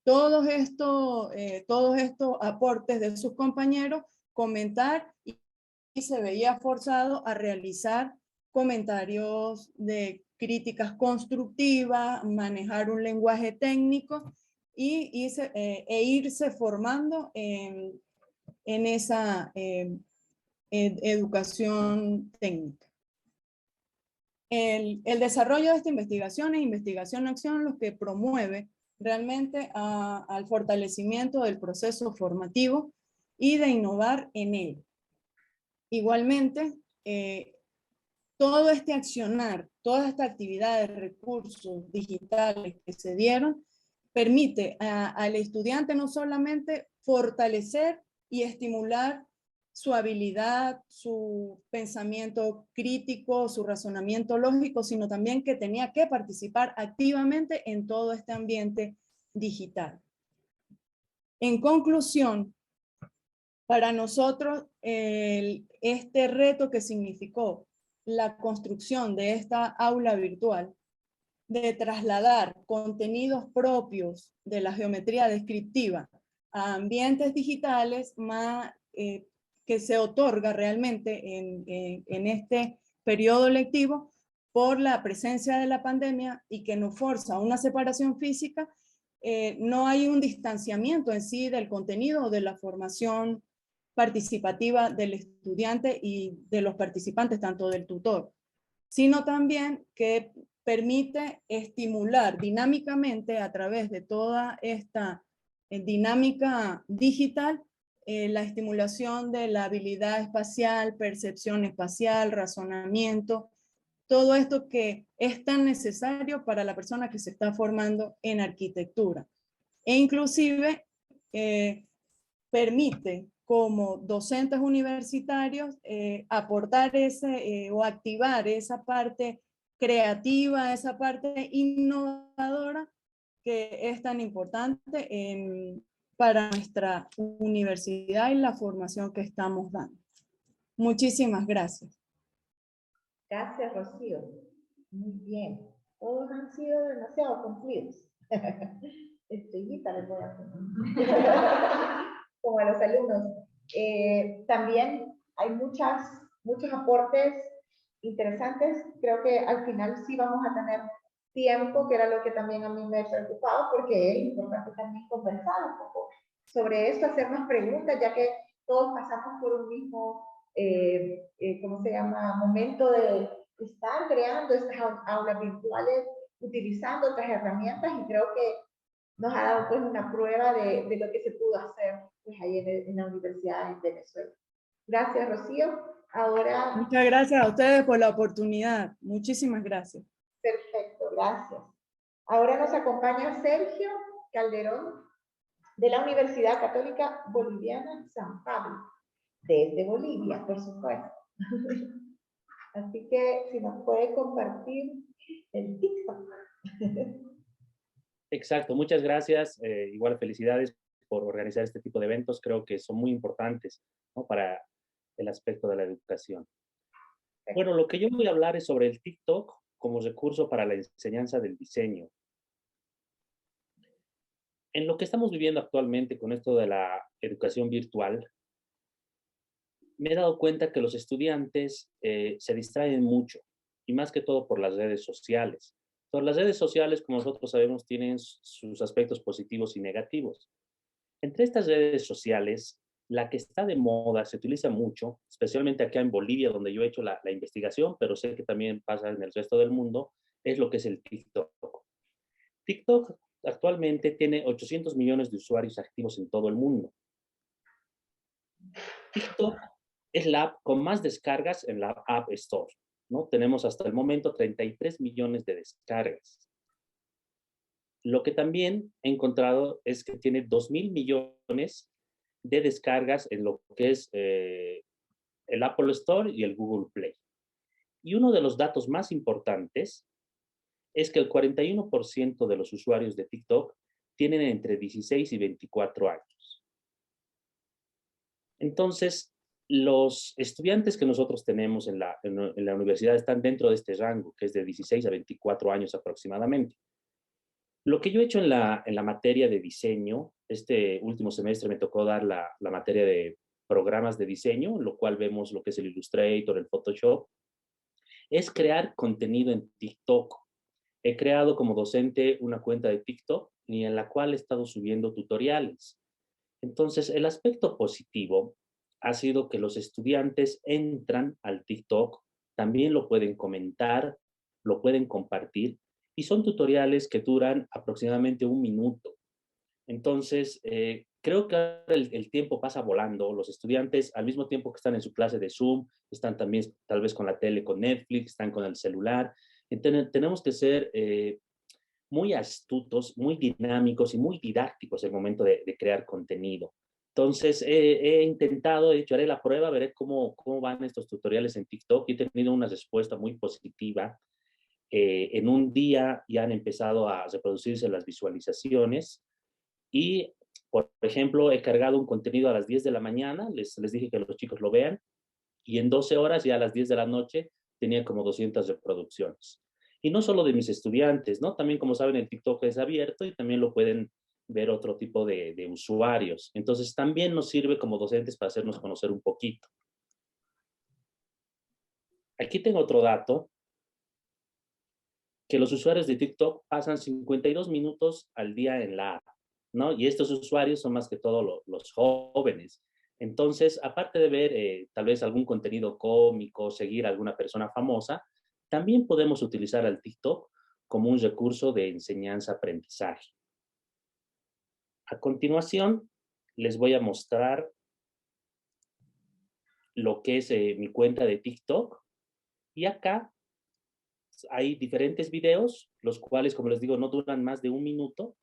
todos estos aportes de sus compañeros, comentar y se veía forzado a realizar comentarios de críticas constructivas, manejar un lenguaje técnico e irse formando en esa educación técnica. El desarrollo de esta investigación es investigación-acción lo que promueve realmente al fortalecimiento del proceso formativo y de innovar en él. Igualmente, todo este accionar, toda esta actividad de recursos digitales que se dieron, permite al estudiante no solamente fortalecer y estimular su habilidad, su pensamiento crítico, su razonamiento lógico, sino también que tenía que participar activamente en todo este ambiente digital. En conclusión, para nosotros, este reto que significó la construcción de esta aula virtual, de trasladar contenidos propios de la geometría descriptiva a ambientes digitales que se otorga realmente en este periodo lectivo por la presencia de la pandemia y que nos forza a una separación física, no hay un distanciamiento en sí del contenido de la formación participativa del estudiante y de los participantes, tanto del tutor, sino también que permite estimular dinámicamente a través de toda esta dinámica digital la estimulación de la habilidad espacial, percepción espacial, razonamiento, todo esto que es tan necesario para la persona que se está formando en arquitectura. E inclusive permite como docentes universitarios aportar o activar esa parte creativa, esa parte innovadora que es tan importante para nuestra universidad y la formación que estamos dando. Muchísimas gracias. Gracias, Rocío. Muy bien. Todos han sido demasiado cumplidos. Estrellita les voy a poner. Como a los alumnos. También hay muchos aportes interesantes. Creo que al final sí vamos a tener tiempo, que era lo que también a mí me preocupaba, porque es importante también conversar un poco sobre esto, hacernos preguntas, ya que todos pasamos por un mismo, ¿cómo se llama?, momento de estar creando estas aulas virtuales, utilizando otras herramientas, y creo que nos ha dado pues una prueba de lo que se pudo hacer pues, ahí en la universidad en Venezuela. Gracias, Rocío. Ahora... Muchas gracias a ustedes por la oportunidad. Muchísimas gracias. Perfecto, gracias. Ahora nos acompaña Sergio Calderón de la Universidad Católica Boliviana San Pablo, desde Bolivia, por supuesto. Así que si nos puede compartir el TikTok. Exacto, muchas gracias. Igual felicidades por organizar este tipo de eventos. Creo que son muy importantes, ¿no?, para el aspecto de la educación. Bueno, lo que yo voy a hablar es sobre el TikTok como recurso para la enseñanza del diseño. En lo que estamos viviendo actualmente con esto de la educación virtual, me he dado cuenta que los estudiantes se distraen mucho, y más que todo por las redes sociales. Entonces, las redes sociales, como nosotros sabemos, tienen sus aspectos positivos y negativos. Entre estas redes sociales, la que está de moda, se utiliza mucho, especialmente acá en Bolivia, donde yo he hecho la investigación, pero sé que también pasa en el resto del mundo, es lo que es el TikTok. TikTok actualmente tiene 800 millones de usuarios activos en todo el mundo. TikTok es la app con más descargas en la App Store, ¿no? Tenemos hasta el momento 33 millones de descargas. Lo que también he encontrado es que tiene 2.000 millones de descargas en lo que es el Apple Store y el Google Play. Y uno de los datos más importantes es que el 41% de los usuarios de TikTok tienen entre 16 y 24 años. Entonces, los estudiantes que nosotros tenemos en la universidad están dentro de este rango, que es de 16 a 24 años aproximadamente. Lo que yo he hecho en la materia de diseño, este último semestre me tocó dar la materia de programas de diseño, lo cual vemos lo que es el Illustrator, el Photoshop. es crear contenido en TikTok. He creado como docente una cuenta de TikTok y en la cual he estado subiendo tutoriales. Entonces, el aspecto positivo ha sido que los estudiantes entran al TikTok, también lo pueden comentar, lo pueden compartir, y son tutoriales que duran aproximadamente 1 minuto. Entonces, creo que ahora el tiempo pasa volando. Los estudiantes, al mismo tiempo que están en su clase de Zoom, están también tal vez con la tele, con Netflix, están con el celular. Entonces, tenemos que ser muy astutos, muy dinámicos y muy didácticos en el momento de crear contenido. Entonces, he intentado, he dicho, haré la prueba, veré cómo van estos tutoriales en TikTok y he tenido una respuesta muy positiva. En un día ya han empezado a reproducirse las visualizaciones y, por ejemplo, he cargado un contenido a las 10 de la mañana, les dije que los chicos lo vean, y en 12 horas, ya a las 10 de la noche, tenía como 200 reproducciones. Y no solo de mis estudiantes, ¿no? También, como saben, el TikTok es abierto y también lo pueden ver otro tipo de usuarios. Entonces, también nos sirve como docentes para hacernos conocer un poquito. Aquí tengo otro dato, que los usuarios de TikTok pasan 52 minutos al día en la app, ¿no? Y estos usuarios son más que todo los jóvenes. Entonces, aparte de ver tal vez algún contenido cómico, seguir a alguna persona famosa, también podemos utilizar al TikTok como un recurso de enseñanza-aprendizaje. A continuación, les voy a mostrar lo que es mi cuenta de TikTok. Y acá hay diferentes videos, los cuales, como les digo, no duran más de 1 minuto.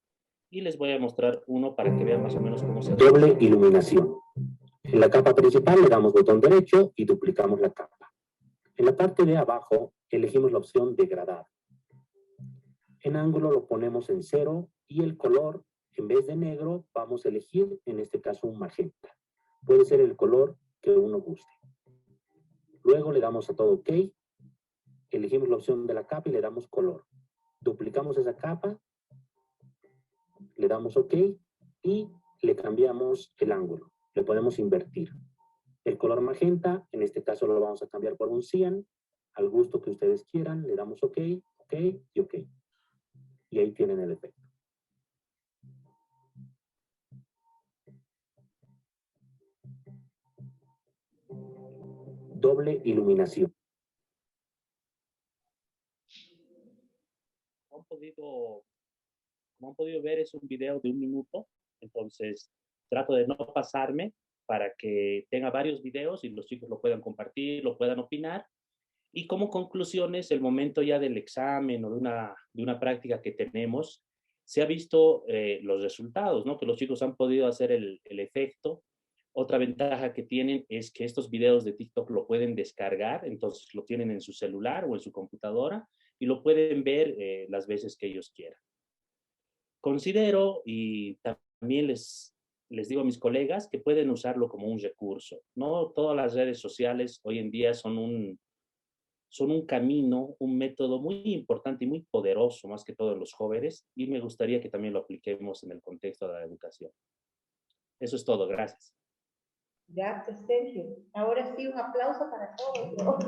Y les voy a mostrar uno para que vean más o menos cómo se... Doble iluminación. En la capa principal le damos botón derecho y duplicamos la capa. En la parte de abajo elegimos la opción degradar. En ángulo lo ponemos en 0 y el color, en vez de negro, vamos a elegir, en este caso, un magenta. Puede ser el color que uno guste. Luego le damos a todo OK. Elegimos la opción de la capa y le damos color. Duplicamos esa capa, le damos OK y le cambiamos el ángulo. Le podemos invertir. El color magenta, en este caso lo vamos a cambiar por un cian, al gusto que ustedes quieran, le damos OK, OK y OK. Y ahí tienen el efecto. Doble iluminación. Como han podido ver, es un video de 1 minuto, entonces trato de no pasarme para que tenga varios videos y los chicos lo puedan compartir, lo puedan opinar. Y como conclusiones, el momento ya del examen o de una práctica que tenemos, se ha visto los resultados, ¿no? Que los chicos han podido hacer el efecto. Otra ventaja que tienen es que estos videos de TikTok lo pueden descargar, entonces lo tienen en su celular o en su computadora y lo pueden ver las veces que ellos quieran. Considero, y también les digo a mis colegas, que pueden usarlo como un recurso. No todas las redes sociales hoy en día son un camino, un método muy importante y muy poderoso, más que todo en los jóvenes, y me gustaría que también lo apliquemos en el contexto de la educación. Eso es todo, gracias. Gracias, Sergio. Ahora sí, un aplauso para todos.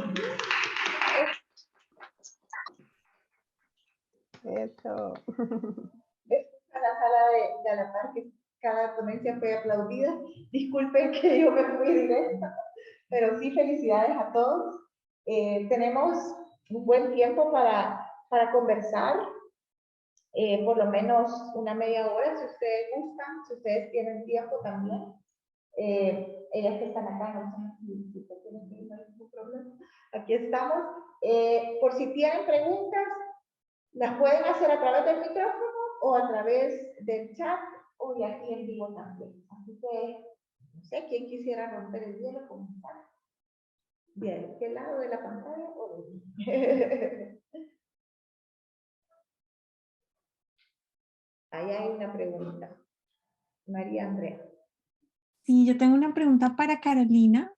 Eso. A la sala de a la par, que cada ponencia fue aplaudida. Disculpen que yo me fui directa, pero sí, felicidades a todos. Tenemos un buen tiempo para conversar, por lo menos una media hora, si ustedes gustan, si ustedes tienen tiempo también. Ellas que están acá, no sé si ustedes tienen tiempo, no hay ningún problema. Aquí estamos. Por si tienen preguntas, las pueden hacer a través del micrófono o a través del chat o de aquí en vivo también. Así que, no sé, ¿quién quisiera romper el hielo? Comenzar. Bien, ¿qué lado de la pantalla? Ahí hay una pregunta. María Andrea. Sí, yo tengo una pregunta para Carolina,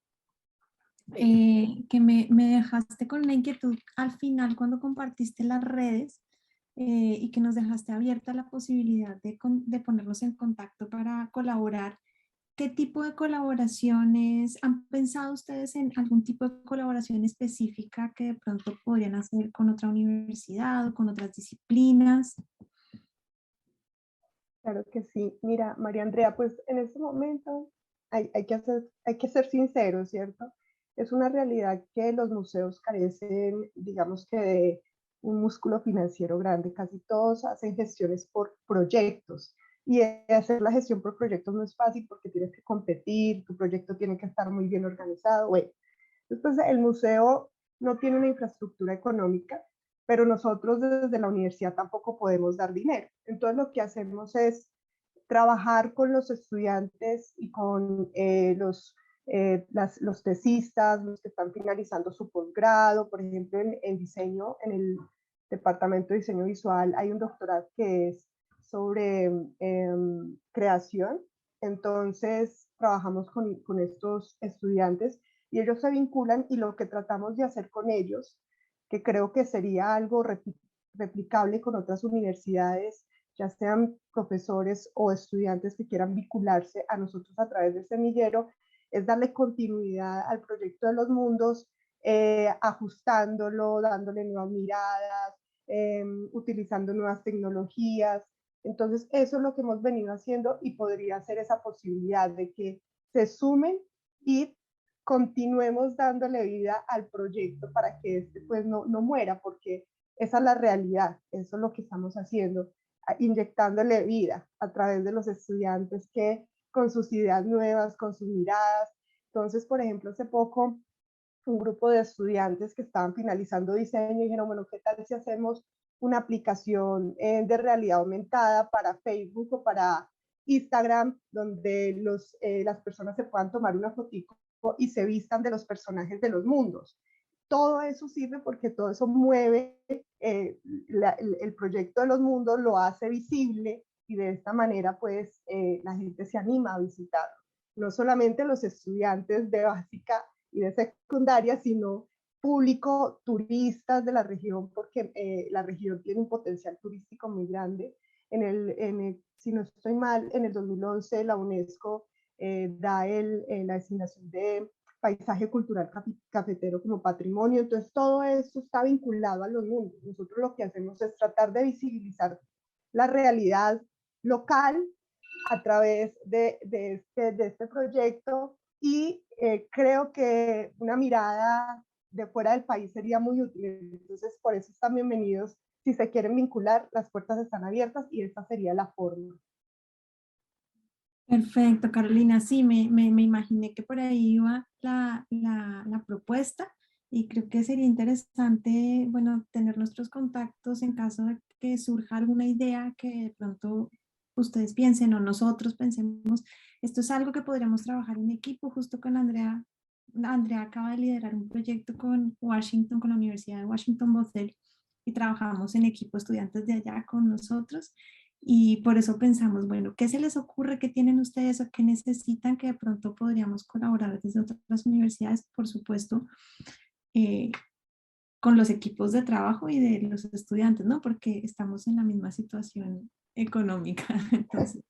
que me dejaste con una inquietud al final cuando compartiste las redes y que nos dejaste abierta la posibilidad de ponernos en contacto para colaborar. ¿qué tipo de colaboraciones han pensado ustedes en algún tipo de colaboración específica que de pronto podrían hacer con otra universidad o con otras disciplinas? Claro que sí. Mira, María Andrea, pues en este momento hay que ser sinceros, ¿cierto? Es una realidad que los museos carecen, digamos que de un músculo financiero grande. Casi todos hacen gestiones por proyectos. Y hacer la gestión por proyectos no es fácil porque tienes que competir, tu proyecto tiene que estar muy bien organizado. Bueno, después el museo no tiene una infraestructura económica, pero nosotros desde la universidad tampoco podemos dar dinero. Entonces lo que hacemos es trabajar con los estudiantes y con los tesistas, los que están finalizando su posgrado. Por ejemplo, en diseño, en el departamento de diseño visual, hay un doctorado que es sobre creación. Entonces, trabajamos con estos estudiantes y ellos se vinculan y lo que tratamos de hacer con ellos, que creo que sería algo replicable con otras universidades, ya sean profesores o estudiantes que quieran vincularse a nosotros a través del semillero, es darle continuidad al proyecto de los mundos, ajustándolo, dándole nuevas miradas, utilizando nuevas tecnologías. Entonces, eso es lo que hemos venido haciendo y podría ser esa posibilidad de que se sumen y continuemos dándole vida al proyecto para que este pues no muera, porque esa es la realidad, eso es lo que estamos haciendo, inyectándole vida a través de los estudiantes que con sus ideas nuevas, con sus miradas. Entonces, por ejemplo, hace poco un grupo de estudiantes que estaban finalizando diseño y dijeron, bueno, ¿qué tal si hacemos una aplicación de realidad aumentada para Facebook o para Instagram, donde las personas se puedan tomar una fotico y se vistan de los personajes de los mundos? Todo eso sirve porque todo eso mueve el proyecto de los mundos, lo hace visible y de esta manera pues la gente se anima a visitarlo. No solamente los estudiantes de básica y de secundaria, sino público, turistas de la región, porque la región tiene un potencial turístico muy grande. Si no estoy mal, en el 2011 la UNESCO da la designación de paisaje cultural cafetero como patrimonio. Entonces todo esto está vinculado a los mundos. Nosotros lo que hacemos es tratar de visibilizar la realidad local a través de este proyecto y creo que una mirada de fuera del país sería muy útil. Entonces por eso están bienvenidos. Si se quieren vincular, las puertas están abiertas y esta sería la forma. Perfecto, Carolina. Sí, me imaginé que por ahí iba la propuesta y creo que sería interesante, bueno, tener nuestros contactos en caso de que surja alguna idea que de pronto ustedes piensen o nosotros pensemos. Esto es algo que podríamos trabajar en equipo justo con Andrea. Andrea acaba de liderar un proyecto con Washington, con la Universidad de Washington Bothell, y trabajamos en equipo, estudiantes de allá con nosotros. Y por eso pensamos, bueno, ¿qué se les ocurre? ¿Qué tienen ustedes o qué necesitan que de pronto podríamos colaborar desde otras universidades? Por supuesto, con los equipos de trabajo y de los estudiantes, ¿no? Porque estamos en la misma situación económica. Entonces,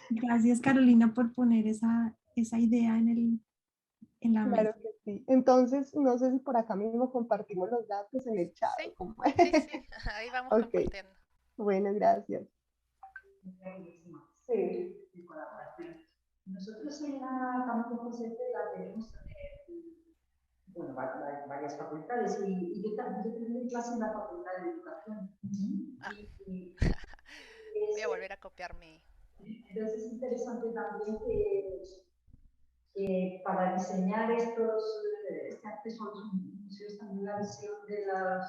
gracias Carolina por poner esa idea en la mesa. Claro que sí. Entonces, no sé si por acá mismo compartimos los datos en el chat. Sí, sí, ahí vamos compartiendo. Bueno, gracias. Sí. De colaboración. Nosotros en la Campus José la tenemos bueno, varias facultades y yo también doy clase en la Facultad de Educación. Voy a volver a copiar mi... Entonces es interesante también que para diseñar este acceso a los museos también la visión de los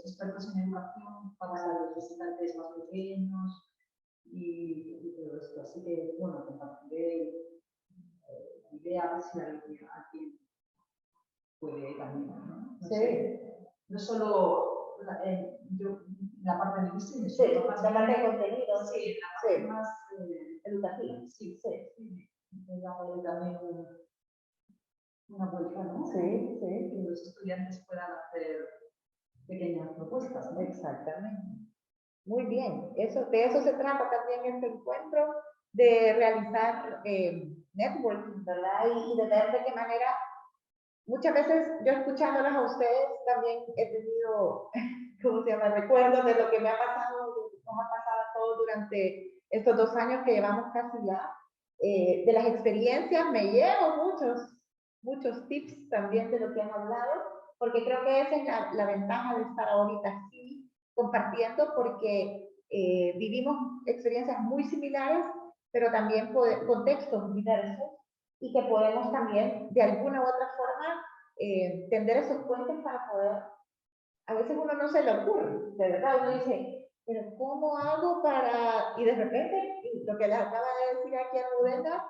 expertos en educación para los visitantes más pequeños y todo esto. Así que, bueno, compartiré ideas si alguien puede también, ¿no? No sé, no solo la parte de diseño, sino la parte de contenido, sí, la parte más educativa. Sí. Darle también una vuelta, ¿no? Sí. Que los estudiantes puedan hacer pequeñas propuestas, ¿no? Exactamente. Muy bien. De eso se trata también este encuentro, de realizar networking, ¿verdad? Y de ver de qué manera, muchas veces yo escuchándolas a ustedes también he tenido, ¿cómo se llama?, recuerdos de lo que me ha pasado, de cómo ha pasado todo durante estos 2 años que llevamos casi ya. De las experiencias me llevo muchos tips también de lo que han hablado, porque creo que esa es la ventaja de estar ahorita aquí compartiendo, porque vivimos experiencias muy similares, pero también contextos diversos, y que podemos también de alguna u otra forma tender esos puentes para poder, a veces uno no se le ocurre, de verdad, uno dice, pero ¿cómo hago para...? Y de repente, lo que les acaba de decir aquí Almudena,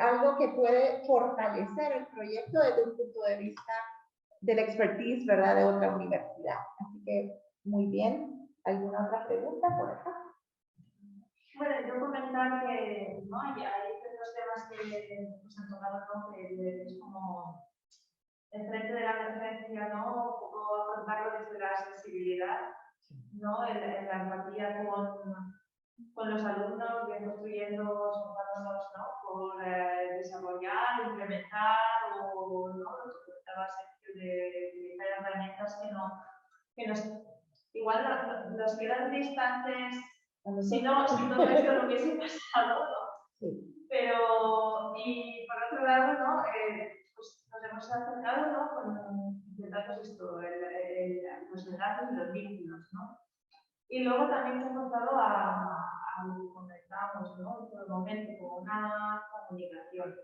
algo que puede fortalecer el proyecto desde un punto de vista del expertise, ¿verdad?, de otra universidad. Así que, muy bien. ¿Alguna otra pregunta por acá? Bueno, yo comentar que ¿no? hay ciertos temas que nos han tocado, ¿no? Que es como el frente de la emergencia, ¿no? Un poco afrontarlo desde la sensibilidad, ¿no? La empatía con los alumnos, bien construyendo, esforzándonos, ¿no? Por desarrollar, implementar o, ¿no? Lo que comentaba Sergio, de que hay herramientas que nos igual nos quedan distantes si todo esto no hubiese pasado, ¿no? Sí. Pero, y por otro lado, ¿no? Pues nos hemos acercado, ¿no? Con intentando esto, los enlaces y los vínculos, ¿no? Y luego también hemos empezado a conectarnos, ¿no? En todo momento con una comunicación.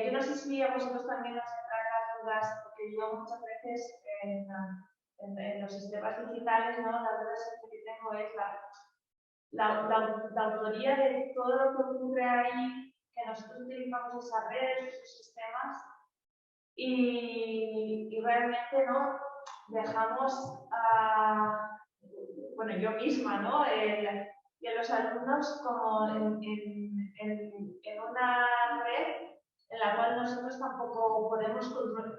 Yo no sé si a vosotros también os entran las dudas, porque yo muchas veces en los sistemas digitales, ¿no? La duda que tengo es la autoría de todo lo que ocurre ahí, que nosotros utilizamos esas redes, esos sistemas, y realmente, ¿no? Dejamos a, bueno, yo misma, ¿no? Y a los alumnos como en una red en la cual nosotros tampoco podemos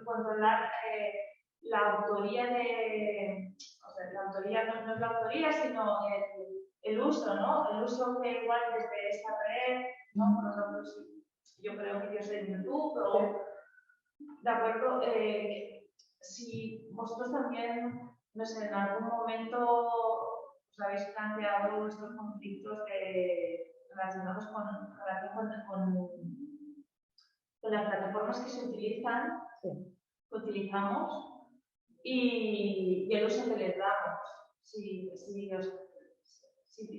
controlar la autoría de, o sea, la autoría no es la autoría, sino el uso, ¿no? El uso que igual desde esta red, ¿no? Por ejemplo, yo creo que yo soy en YouTube, o, ¿de acuerdo? Si vosotros también, no sé, en algún momento os habéis planteado estos conflictos relacionados con las plataformas que se utilizan, que utilizamos, y el uso que les damos. Si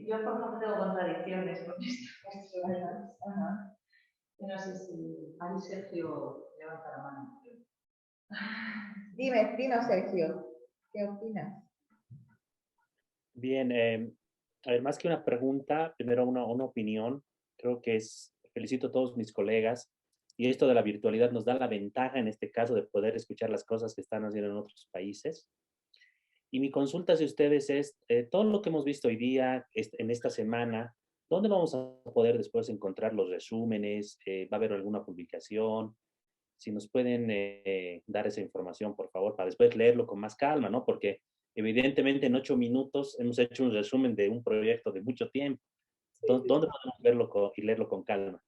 yo, por ejemplo, tengo contradicciones con esto. No sé si... Ahí Sergio levanta la mano. Dinos, Sergio, ¿qué opinas? Bien, a ver, más que una pregunta, primero una opinión. Creo que felicito a todos mis colegas, y esto de la virtualidad nos da la ventaja en este caso de poder escuchar las cosas que están haciendo en otros países. Y mi consulta hacia ustedes es, todo lo que hemos visto hoy día, en esta semana, ¿dónde vamos a poder después encontrar los resúmenes? ¿Va a haber alguna publicación? Si nos pueden dar esa información, por favor, para después leerlo con más calma, ¿no? Porque evidentemente en 8 minutos hemos hecho un resumen de un proyecto de mucho tiempo. Entonces, ¿dónde podemos verlo y leerlo con calma?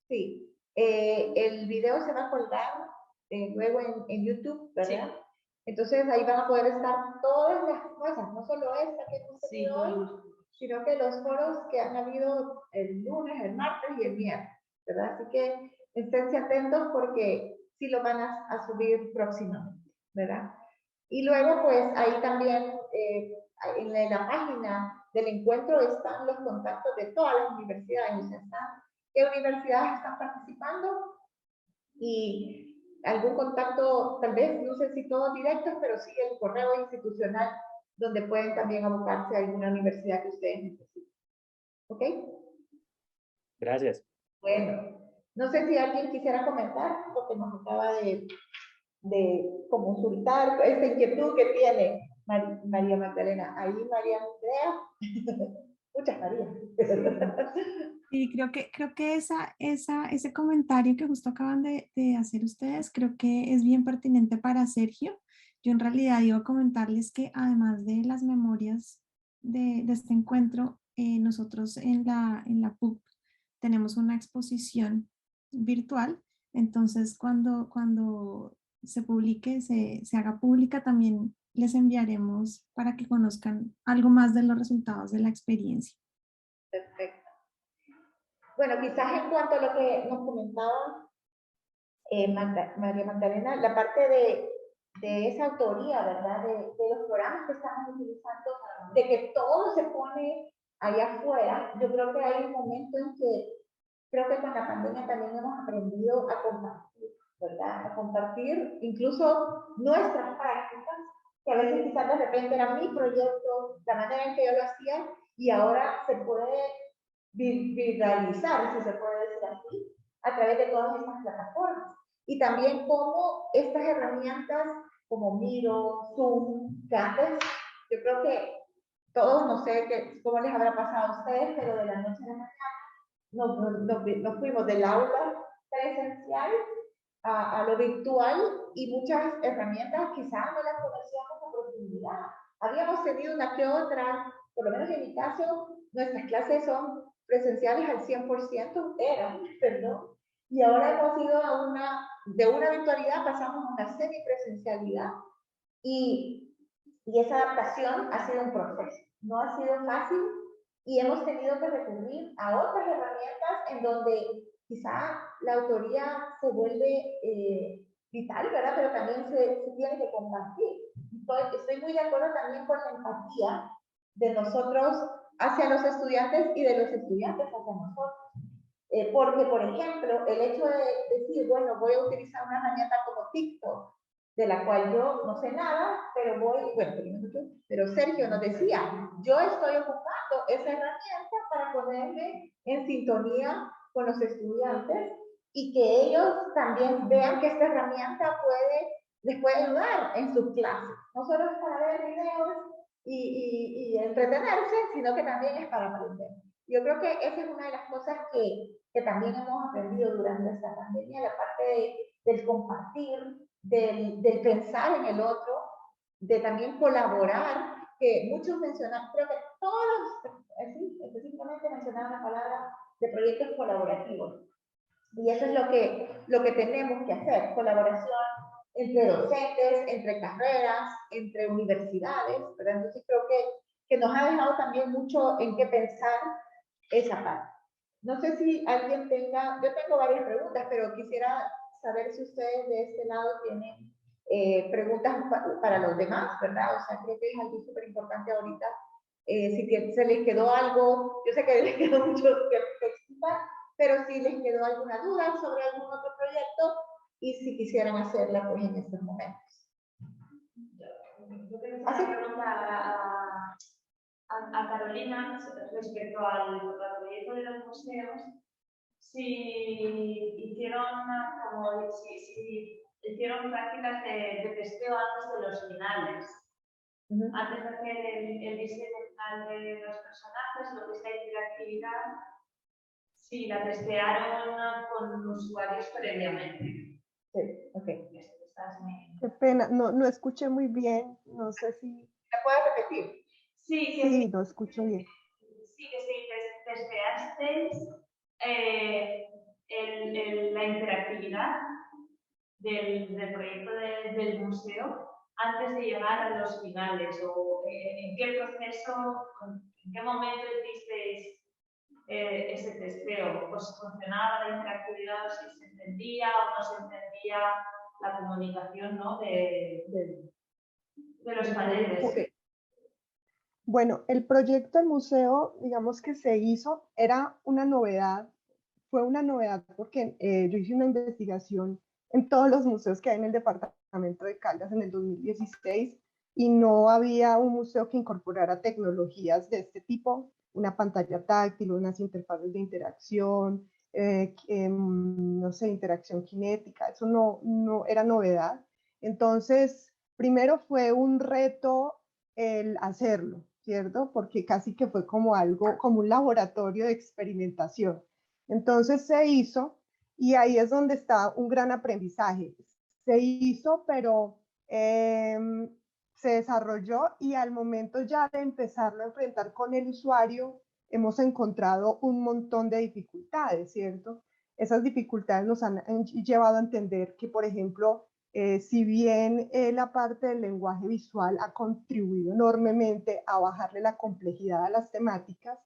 Sí, el video se va a colgar luego en YouTube, ¿verdad? Sí. Entonces ahí van a poder estar todas las cosas, no solo esta que hemos tenido hoy, sino que los foros que han habido el lunes, el martes y el miércoles, ¿verdad? Así que esténse atentos porque sí lo van a subir próximamente, ¿verdad? Y luego, pues ahí también en la página del encuentro están los contactos de todas las universidades, qué universidades están participando y algún contacto, tal vez, no sé si todos directos, pero sí el correo institucional donde pueden también abocarse a alguna universidad que ustedes necesiten. ¿Ok? Gracias. Bueno, no sé si alguien quisiera comentar lo que nos acaba de consultar, esta inquietud que tiene María Magdalena. Ahí María Andrea. Muchas Marías. Sí, creo que ese comentario que justo acaban de hacer ustedes, creo que es bien pertinente para Sergio. Yo en realidad iba a comentarles que además de las memorias de este encuentro, nosotros en la PUC tenemos una exposición virtual. Entonces, cuando se publique, se haga pública, también les enviaremos para que conozcan algo más de los resultados de la experiencia. Perfecto. Bueno, quizás en cuanto a lo que nos comentaba María Magdalena, la parte de esa autoría, ¿verdad? De los programas que estamos utilizando, de que todo se pone allá afuera. Yo creo que hay un momento en que creo que con la pandemia también hemos aprendido a compartir, ¿verdad? A compartir incluso nuestras prácticas, que a veces quizás de repente era mi proyecto, la manera en que yo lo hacía, y ahora se puede viralizar, si se puede decir así, a través de todas estas plataformas. Y también cómo estas herramientas como Miro, Zoom, que antes, yo creo que todos, no sé cómo les habrá pasado a ustedes, pero de la noche a la mañana nos fuimos del aula presencial a lo virtual, y muchas herramientas quizás no las conocíamos a profundidad. Habíamos tenido una que otra, por lo menos en mi caso, nuestras clases son presenciales al 100%, perdón, y ahora hemos ido de una virtualidad pasamos a una semipresencialidad, y esa adaptación ha sido un proceso, no ha sido fácil, y hemos tenido que recurrir a otras herramientas en donde quizá la autoría se vuelve vital, ¿verdad? Pero también se tiene que compartir. Estoy muy de acuerdo también con la empatía de nosotros hacia los estudiantes y de los estudiantes hacia nosotros. Porque, por ejemplo, el hecho de decir, bueno, voy a utilizar una herramienta como TikTok, de la cual yo no sé nada, pero Sergio nos decía, yo estoy ocupando esa herramienta para ponerme en sintonía con los estudiantes y que ellos también vean que esta herramienta les puede ayudar en sus clases. No solo es para ver videos y entretenerse, sino que también es para aprender. Yo creo que esa es una de las cosas que también hemos aprendido durante esta pandemia, la parte del compartir, del pensar en el otro, de también colaborar, que muchos mencionan, creo que todos, específicamente mencionaban la palabra de proyectos colaborativos. Y eso es lo que tenemos que hacer, colaboración entre docentes, entre carreras, entre universidades, ¿verdad? Entonces creo que nos ha dejado también mucho en qué pensar esa parte. No sé si alguien yo tengo varias preguntas, pero quisiera saber si ustedes de este lado tienen preguntas para los demás, ¿verdad? O sea, creo que es algo súper importante ahorita. Si se les quedó algo, yo sé que les quedó mucho que explicar, pero si les quedó alguna duda sobre algún otro proyecto y si quisieran hacerla pues en estos momentos. Yo quiero hacer una pregunta a Carolina respecto al proyecto de los museos. Si hicieron prácticas de testeo antes de los finales. Antes de hacer el diseño final de los personajes, lo que es la interactividad, si la testearon con usuarios previamente. Sí, ok. Qué pena, no escuché muy bien, no sé si... ¿La puedes repetir? Sí, no escucho bien. Sí, que si testeasteis la interactividad del proyecto del museo antes de llegar a los finales, o en qué proceso, en qué momento hicisteis ese testeo, pues funcionaba la interactividad, si se entendía o no se entendía la comunicación, ¿no? de los paneles. Okay. Bueno, el proyecto del museo, digamos que se hizo, era una novedad, fue una novedad porque yo hice una investigación en todos los museos que hay en el departamento de Caldas en el 2016 y no había un museo que incorporara tecnologías de este tipo, una pantalla táctil, unas interfaces de interacción, no sé, interacción cinética, eso no era novedad. Entonces, primero fue un reto el hacerlo, ¿cierto? Porque casi que fue como algo, como un laboratorio de experimentación. Entonces se hizo y ahí es donde está un gran aprendizaje. Se hizo, pero se desarrolló y al momento ya de empezarlo a enfrentar con el usuario, hemos encontrado un montón de dificultades, ¿cierto? esas dificultades nos han llevado a entender que, por ejemplo, si bien la parte del lenguaje visual ha contribuido enormemente a bajarle la complejidad a las temáticas,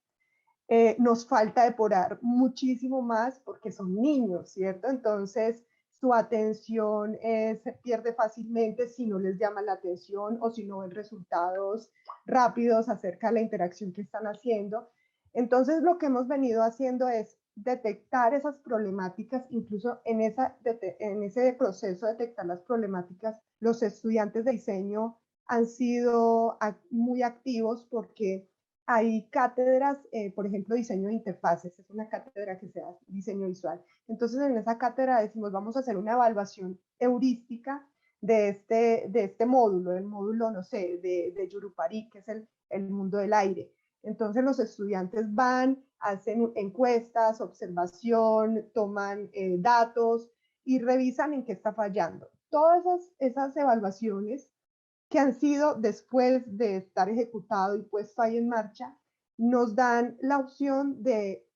nos falta depurar muchísimo más porque son niños, ¿cierto? Entonces, su atención se pierde fácilmente si no les llama la atención o si no ven resultados rápidos acerca de la interacción que están haciendo. Entonces, lo que hemos venido haciendo es detectar esas problemáticas, incluso en ese proceso de detectar las problemáticas, los estudiantes de diseño han sido muy activos porque hay cátedras, por ejemplo, diseño de interfaces, es una cátedra que se da diseño visual. Entonces, en esa cátedra decimos, vamos a hacer una evaluación heurística de este módulo, el módulo, no sé, de Yurupari, que es el mundo del aire. Entonces, los estudiantes van, hacen encuestas, observación, toman datos y revisan en qué está fallando. Todas esas evaluaciones que han sido después de estar ejecutado y puesto ahí en marcha, nos dan la opción de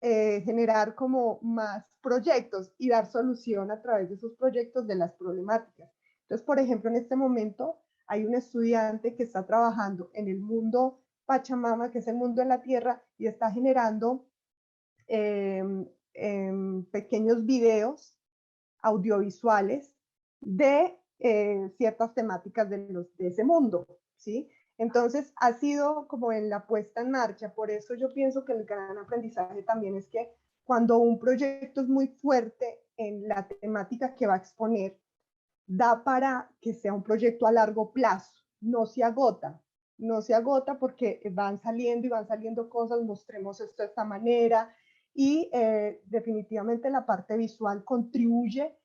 generar como más proyectos y dar solución a través de esos proyectos de las problemáticas. Entonces, por ejemplo, en este momento hay un estudiante que está trabajando en el mundo Pachamama, que es el mundo de la tierra, y está generando pequeños videos audiovisuales de ciertas temáticas de ese mundo, ¿sí? Entonces, ha sido como en la puesta en marcha. Por eso yo pienso que el gran aprendizaje también es que cuando un proyecto es muy fuerte en la temática que va a exponer, da para que sea un proyecto a largo plazo, no se agota porque van saliendo cosas, mostremos esto de esta manera, y definitivamente la parte visual contribuye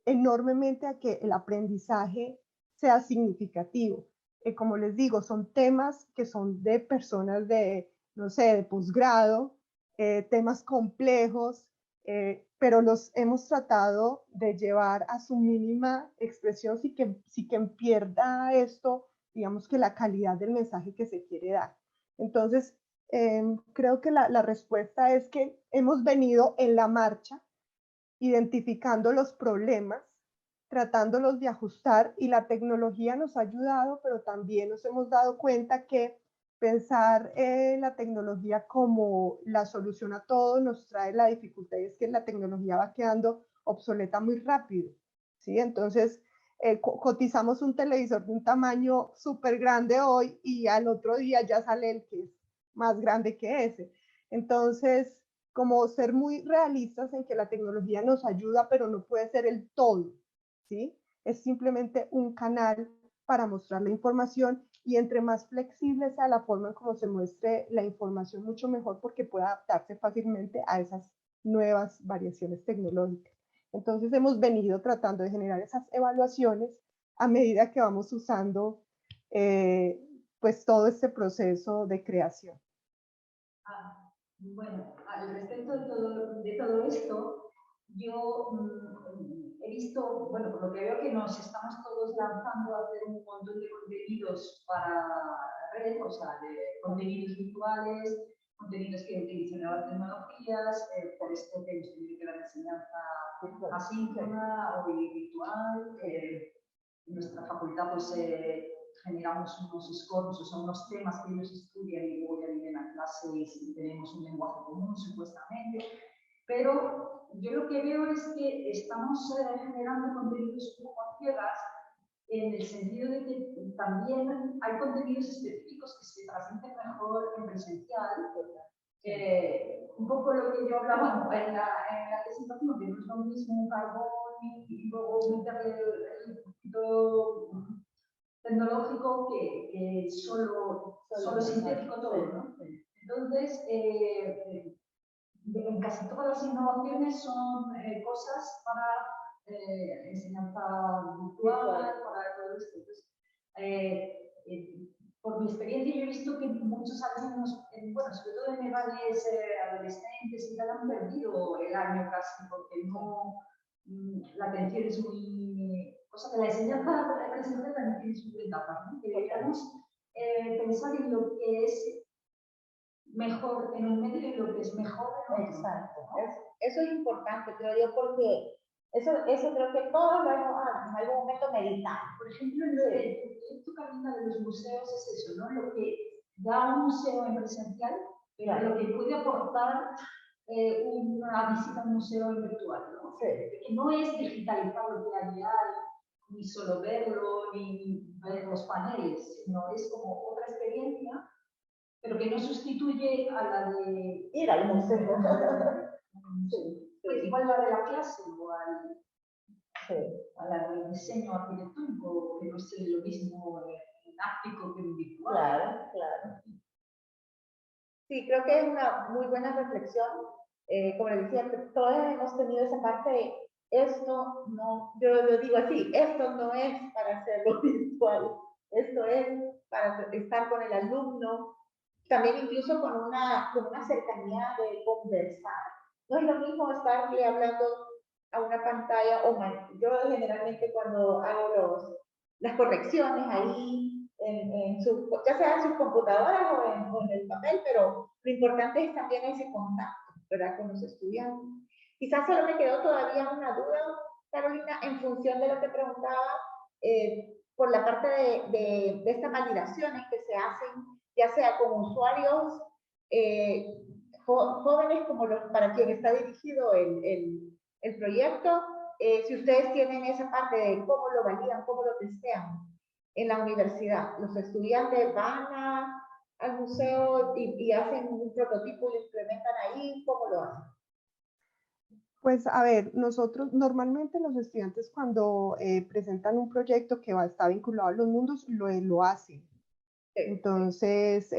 enormemente a que el aprendizaje sea significativo. Como les digo, son temas que son de personas de, no sé, de posgrado, temas complejos, pero los hemos tratado de llevar a su mínima expresión sin que pierda esto, digamos que la calidad del mensaje que se quiere dar. Entonces, creo que la respuesta es que hemos venido en la marcha identificando los problemas, tratándolos de ajustar, y la tecnología nos ha ayudado, pero también nos hemos dado cuenta que pensar la tecnología como la solución a todo nos trae la dificultad, y es que la tecnología va quedando obsoleta muy rápido, ¿sí? Entonces, cotizamos un televisor de un tamaño súper grande hoy y al otro día ya sale el que es más grande que ese. Entonces, como ser muy realistas en que la tecnología nos ayuda, pero no puede ser el todo, ¿sí? Es simplemente un canal para mostrar la información, y entre más flexible sea la forma en cómo se muestre la información, mucho mejor, porque puede adaptarse fácilmente a esas nuevas variaciones tecnológicas. Entonces hemos venido tratando de generar esas evaluaciones a medida que vamos usando pues todo este proceso de creación. Bueno, al respecto de todo esto, yo he visto, bueno, por lo que veo que nos estamos todos lanzando a hacer un montón de contenidos para red, o sea, de contenidos virtuales, contenidos que utilicen nuevas tecnologías, por esto que hemos tenido que la enseñanza asíncrona o virtual. En nuestra facultad pues generamos unos scores, o sea, unos temas que ellos estudian y luego ya vienen a clase y tenemos un lenguaje común supuestamente. Pero yo lo que veo es que estamos generando contenidos un poco a ciegas, en el sentido de que también hay contenidos específicos que se transmiten mejor en presencial. Un poco lo que yo hablaba en la presentación, que no es lo mismo un carbón y luego meterle el poquito tecnológico que solo sintético todo, ¿no? Entonces, en casi todas las innovaciones son cosas para enseñanza virtual, para todo esto. Entonces, por mi experiencia, yo he visto que muchos alumnos, bueno, sobre todo en edades adolescentes y tal, han perdido el año casi, porque no, la atención es muy... cosa que la enseñanza presencial también tiene sus ventajas, ¿no? Que deberíamos pensar en lo que es mejor en un medio y lo que es mejor en otro. Exacto. Eso es importante, creo yo, porque eso creo que todos lo hemos en algún momento meditado. Por ejemplo, el proyecto Camina de los museos es eso, ¿no? Lo que da un museo en presencial, pero lo que puede aportar una visita a un museo en virtual, ¿no? Sí. Que no es digitalizar lo que hay, ni solo verlo, ni ver los paneles, sino es como otra experiencia, pero que no sustituye a la de ir al museo. Sí. Pues igual la de la clase o a la del diseño arquitectónico, que no es lo mismo en áptico que en virtual. Claro, claro. Sí, creo que es una muy buena reflexión. Como les decía, todos hemos tenido esa parte de esto no, yo lo digo así, esto no es para hacerlo virtual, esto es para estar con el alumno, también incluso con una cercanía de conversar. No es lo mismo estarle hablando a una pantalla, o yo generalmente cuando hago las correcciones ahí, ya sea en sus computadoras o en el papel, pero lo importante es también ese contacto, ¿verdad?, con los estudiantes. Quizás solo me quedó todavía una duda, Carolina, en función de lo que preguntaba, por la parte de estas validaciones que se hacen, ya sea con usuarios jóvenes como para quien está dirigido el proyecto, si ustedes tienen esa parte de cómo lo validan, cómo lo testean en la universidad. Los estudiantes van al museo y hacen un prototipo y lo implementan ahí, ¿cómo lo hacen? Pues a ver, nosotros normalmente los estudiantes cuando presentan un proyecto que está vinculado a los mundos, lo hacen. Entonces,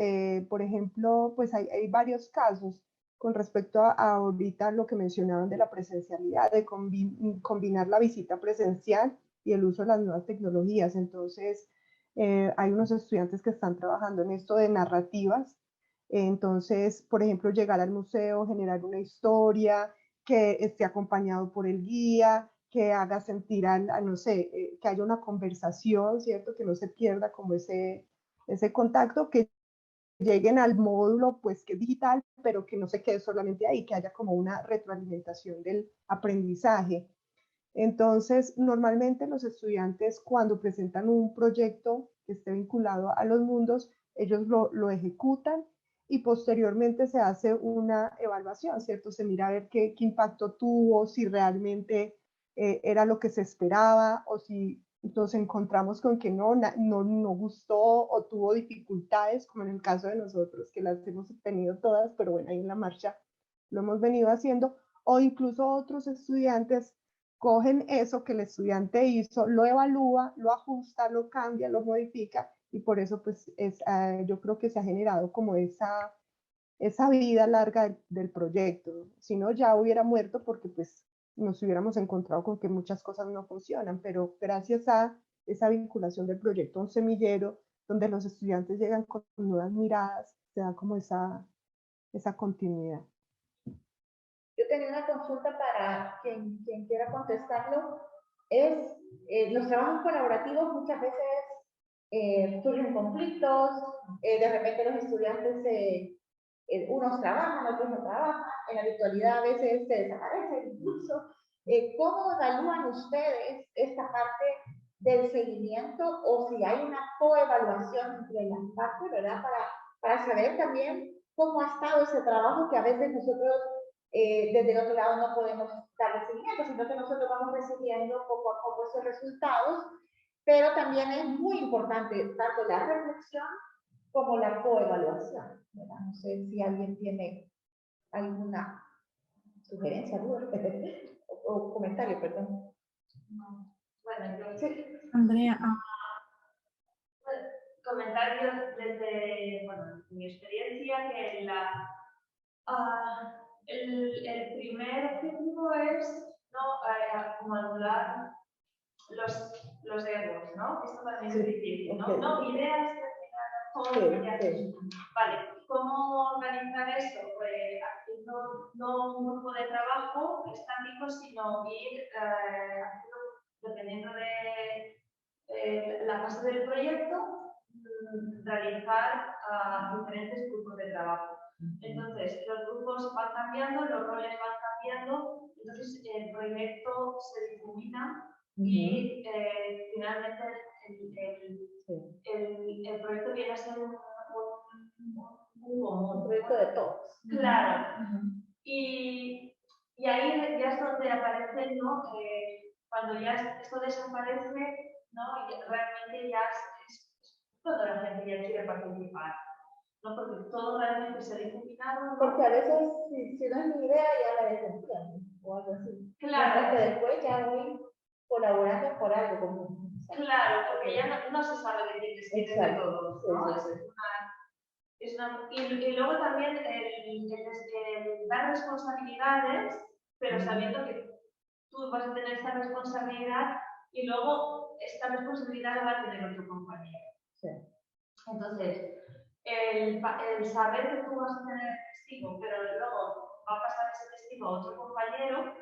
por ejemplo, pues hay varios casos con respecto a ahorita lo que mencionaban de la presencialidad, de combinar la visita presencial y el uso de las nuevas tecnologías. Entonces, hay unos estudiantes que están trabajando en esto de narrativas. Entonces, por ejemplo, llegar al museo, generar una historia, que esté acompañado por el guía, que haga sentir, no sé, que haya una conversación, ¿cierto? Que no se pierda como ese contacto, que lleguen al módulo, pues que es digital, pero que no se quede solamente ahí, que haya como una retroalimentación del aprendizaje. Entonces, normalmente los estudiantes cuando presentan un proyecto que esté vinculado a los mundos, ellos lo ejecutan y posteriormente se hace una evaluación, ¿cierto? Se mira a ver qué impacto tuvo, si realmente era lo que se esperaba o si nos encontramos con que no gustó o tuvo dificultades, como en el caso de nosotros, que las hemos tenido todas, pero bueno, ahí en la marcha lo hemos venido haciendo, o incluso otros estudiantes cogen eso que el estudiante hizo, lo evalúa, lo ajusta, lo cambia, lo modifica, y por eso pues yo creo que se ha generado como esa vida larga del proyecto. Si no, ya hubiera muerto porque pues nos hubiéramos encontrado con que muchas cosas no funcionan, pero gracias a esa vinculación del proyecto a un semillero, donde los estudiantes llegan con nuevas miradas, se da como esa continuidad. Yo tenía una consulta para quien quiera contestarlo. Los trabajos colaborativos muchas veces surgen conflictos, de repente los estudiantes, unos trabajan, otros no trabajan, en la virtualidad a veces se desaparecen incluso. ¿Cómo evalúan ustedes esta parte del seguimiento o si hay una coevaluación entre las partes, ¿verdad? Para saber también cómo ha estado ese trabajo que a veces nosotros desde el otro lado no podemos darle seguimiento, sino que nosotros vamos recibiendo poco a poco esos resultados, pero también es muy importante tanto la reflexión como la coevaluación, ¿verdad? No sé si alguien tiene alguna sugerencia, duda o comentario, perdón. No. Bueno, yo sí. Andrea. Comentar yo desde mi experiencia que el primer objetivo es como anular los egos, ¿no? Esto también es difícil, ¿no? No, ideas que Vale, ¿cómo organizar esto? Pues no un grupo de trabajo estático, sino ir dependiendo de la fase del proyecto, realizar diferentes grupos de trabajo. Entonces, los grupos van cambiando, los roles van cambiando, entonces el proyecto se difumina y finalmente el proyecto viene a ser un proyecto de todos. Claro. Y ahí ya es donde aparece, ¿no? Cuando ya esto desaparece, ¿no? Y realmente ya es cuando la gente ya quiere participar. ¿No? Porque todo realmente se ha difuminado. ¿No? Porque a veces, si no es mi idea, ya la desentiendo o algo así. Claro. Porque después ya voy colaborando por algo común. Claro, porque ya no se sabe de quién es de todos, ¿no? Y luego también el dar responsabilidades, pero sabiendo que tú vas a tener esta responsabilidad y luego esta responsabilidad la va a tener otro compañero. Sí. Entonces, el saber que tú vas a tener testigo, pero luego va a pasar ese testigo a otro compañero,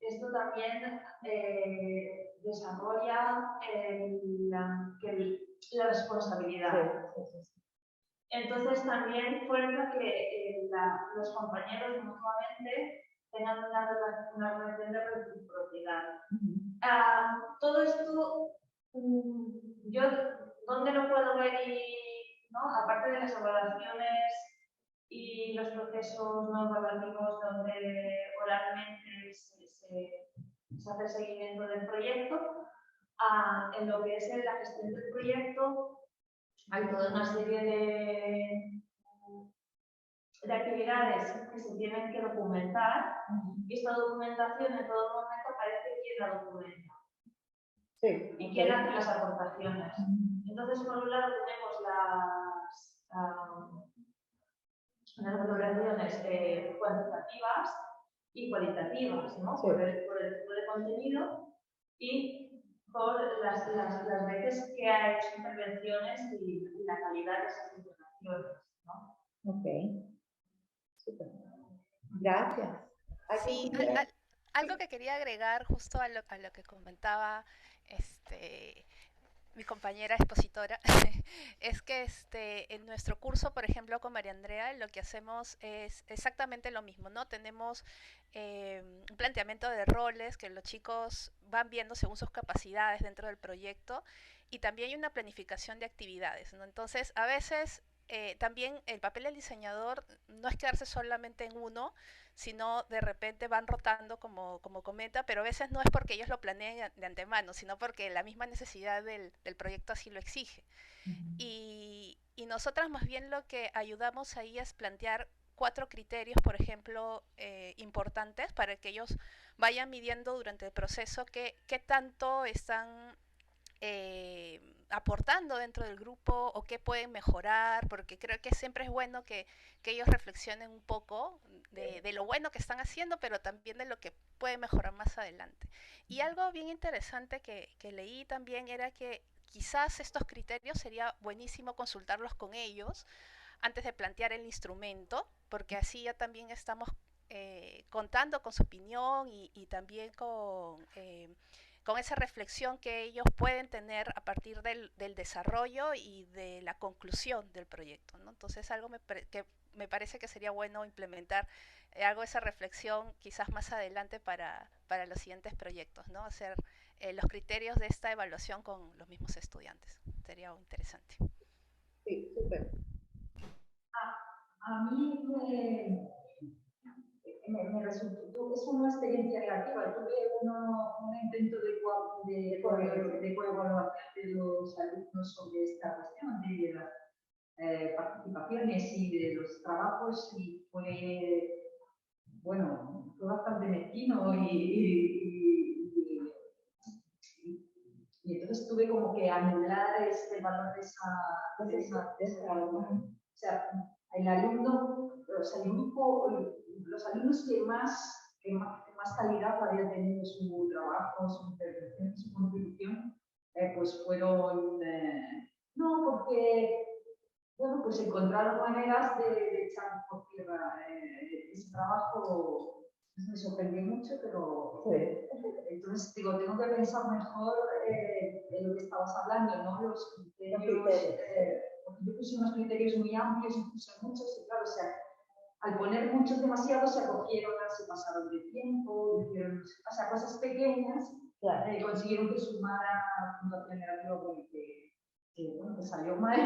esto también desarrolla la responsabilidad. Sí. Entonces también fuerza que los compañeros mutuamente tengan una relación de reciprocidad. Todo esto, yo, ¿dónde lo puedo ver? ¿No? Aparte de las evaluaciones y los procesos no evaluativos donde oralmente se hace seguimiento del proyecto, en lo que es la gestión del proyecto, hay toda una serie de actividades que se tienen que documentar y esta documentación en todo momento aparece quién la documenta y quién hace las aportaciones. Entonces, por un lado tenemos las valoraciones cuantitativas y cualitativas, ¿no? Por el tipo de contenido y por las veces que ha hecho intervenciones y la calidad de esas intervenciones, ¿no? Ok. Súper. Gracias. Sí, algo que quería agregar justo a lo que comentaba mi compañera expositora es que en nuestro curso, por ejemplo, con María Andrea, lo que hacemos es exactamente lo mismo, ¿no? Tenemos un planteamiento de roles que los chicos van viendo según sus capacidades dentro del proyecto y también hay una planificación de actividades, ¿no? Entonces, a veces también el papel del diseñador no es quedarse solamente en uno, sino de repente van rotando como comenta, pero a veces no es porque ellos lo planeen de antemano, sino porque la misma necesidad del proyecto así lo exige. Y nosotras más bien lo que ayudamos ahí es plantear 4 criterios, por ejemplo, importantes para que ellos vayan midiendo durante el proceso qué tanto están aportando dentro del grupo o qué pueden mejorar, porque creo que siempre es bueno que ellos reflexionen un poco de lo bueno que están haciendo, pero también de lo que puede mejorar más adelante. Y algo bien interesante que leí también era que quizás estos criterios sería buenísimo consultarlos con ellos antes de plantear el instrumento, porque así ya también estamos contando con su opinión y también con esa reflexión que ellos pueden tener a partir del desarrollo y de la conclusión del proyecto, ¿no? Entonces algo que me parece que sería bueno implementar algo de esa reflexión quizás más adelante para los siguientes proyectos, ¿no? Hacer los criterios de esta evaluación con los mismos estudiantes. Sería interesante. Sí, súper. A mí me resultó, es una experiencia negativa. Tuve un intento de coevaluación de los alumnos sobre esta cuestión de las participaciones y de los trabajos y fue, bueno, fue bastante mezquino y entonces tuve como que anular el valor de esa o sea, el alumno, o sea, el grupo, los alumnos que más calidad habían tenido su trabajo, su intervención, su contribución, pues fueron, no, porque, bueno, pues encontraron maneras de echar por tierra ese trabajo. Me sorprendió mucho, pero entonces digo, tengo que pensar mejor en lo que estabas hablando, ¿no? Los criterios, porque yo puse unos criterios muy amplios y puse muchos, y claro, o sea, al poner muchos demasiados se acogieron, se pasaron de tiempo, hicieron, o sea, cosas pequeñas, consiguieron que sumara puntuación negativa con bueno, que salió mal.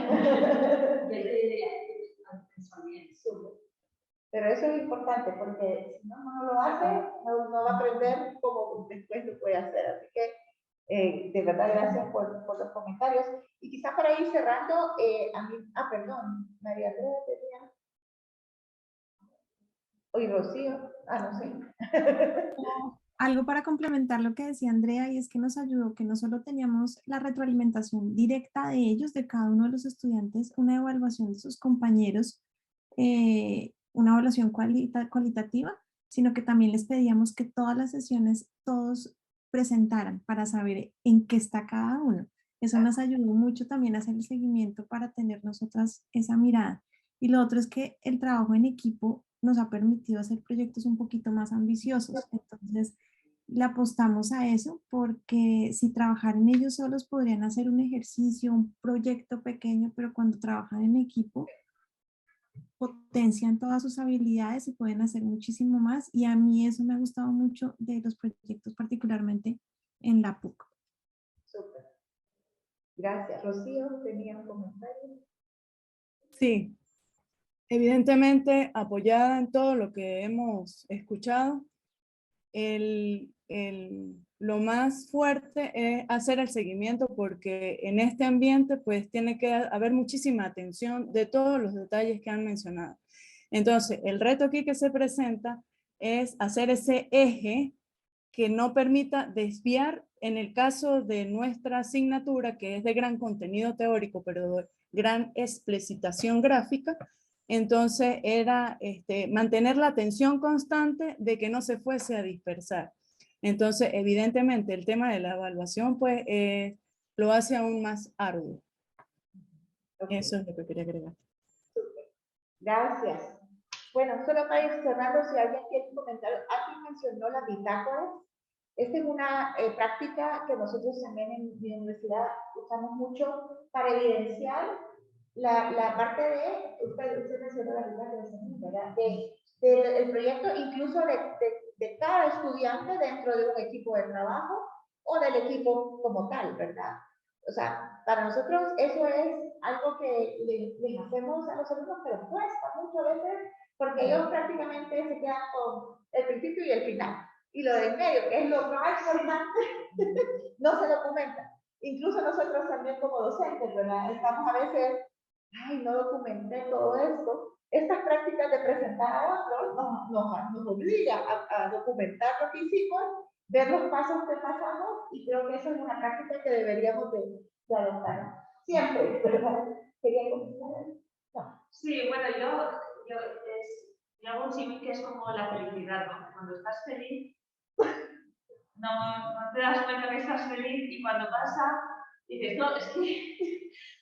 Pensar bien. Pero eso es importante porque si no, no lo hace, no va a aprender cómo después lo puede hacer. Así que de verdad gracias por los comentarios. Y quizá para ir cerrando, a mí, perdón, María Andrea tenía... Oye, Rocío, no sé. Algo para complementar lo que decía Andrea, y es que nos ayudó que no solo teníamos la retroalimentación directa de ellos, de cada uno de los estudiantes, una evaluación de sus compañeros, una evaluación cualitativa, sino que también les pedíamos que todas las sesiones todos presentaran para saber en qué está cada uno. Eso nos ayudó mucho también a hacer el seguimiento para tener nosotras esa mirada. Y lo otro es que el trabajo en equipo nos ha permitido hacer proyectos un poquito más ambiciosos. Entonces, le apostamos a eso porque si trabajaran ellos solos podrían hacer un ejercicio, un proyecto pequeño, pero cuando trabajan en equipo potencian todas sus habilidades y pueden hacer muchísimo más, y a mí eso me ha gustado mucho de los proyectos, particularmente en la PUC. Súper. Gracias. Rocío, ¿tenía un comentario? Sí, evidentemente apoyada en todo lo que hemos escuchado. Lo más fuerte es hacer el seguimiento, porque en este ambiente pues tiene que haber muchísima atención de todos los detalles que han mencionado. Entonces, el reto aquí que se presenta es hacer ese eje que no permita desviar, en el caso de nuestra asignatura, que es de gran contenido teórico, pero de gran explicitación gráfica. Entonces era mantener la atención constante de que no se fuese a dispersar. Entonces, evidentemente, el tema de la evaluación pues lo hace aún más arduo. Okay. Eso es lo que quería agregar. Gracias. Bueno, solo para ir cerrando, si alguien quiere comentar, alguien mencionó la bitácora. Esta es una práctica que nosotros también en mi universidad usamos mucho para evidenciar la parte de, usted mencionó la bitácora, del proyecto, incluso de cada estudiante dentro de un equipo de trabajo o del equipo como tal, ¿verdad? O sea, para nosotros eso es algo que les hacemos a los alumnos, pero cuesta mucho a veces, porque ellos prácticamente se quedan con el principio y el final. Y lo del medio, que es lo más importante, no se documenta. Incluso nosotros también como docentes, ¿verdad? Estamos a veces, no documenté todo esto. Estas prácticas de presentar a otros nos obliga a documentar lo que hicimos, ver los pasos que pasamos, y creo que esa es una práctica que deberíamos de adoptar siempre, ¿verdad? ¿Quería comentar? No. Sí, bueno, yo hago un símil que es como la felicidad, ¿no? Cuando estás feliz, no te das cuenta que estás feliz, y cuando pasa, dices, no, es que,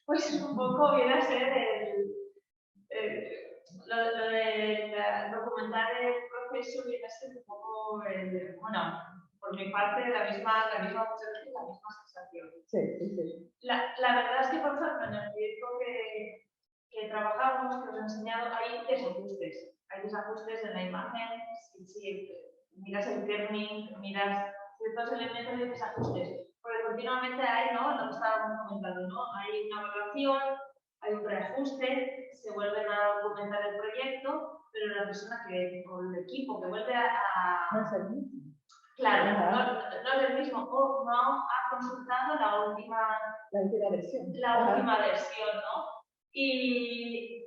pues un poco viene a ser lo de documentar el proceso, viene a ser un poco, bueno, por mi parte, la misma sensación. Sí. La verdad es que, por ejemplo, en el proyecto que trabajamos, que os he enseñado, hay desajustes. Hay desajustes en la imagen, si miras el kerning, miras ciertos elementos de desajustes. Porque continuamente hay, ¿no? Lo que estábamos comentando, ¿no? Hay una evaluación, hay un reajuste, se vuelven a documentar el proyecto, pero la persona o el equipo que vuelve no es el mismo. Claro, no es el mismo, o no ha consultado la última versión. La última versión, ¿no? Y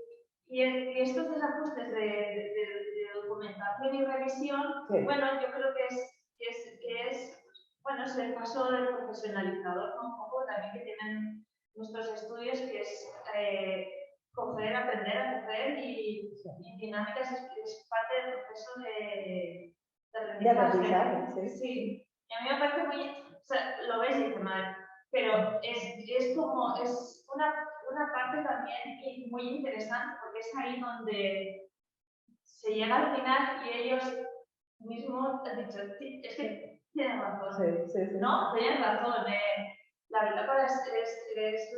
estos desajustes de documentación y revisión, sí. Bueno, yo creo que es bueno, es el paso del profesionalizador, ¿no? Un poco también que tienen nuestros estudios, que es coger, aprender a coger, y dinámicas es parte del proceso de aprendizaje. Sí. Y a mí me parece muy, o sea, lo ves y dice mal, pero es como, es una parte también muy interesante, porque es ahí donde se llega al final y ellos mismos han dicho, es que tienen razón, sí. ¿No? Tienen razón. La bitácora es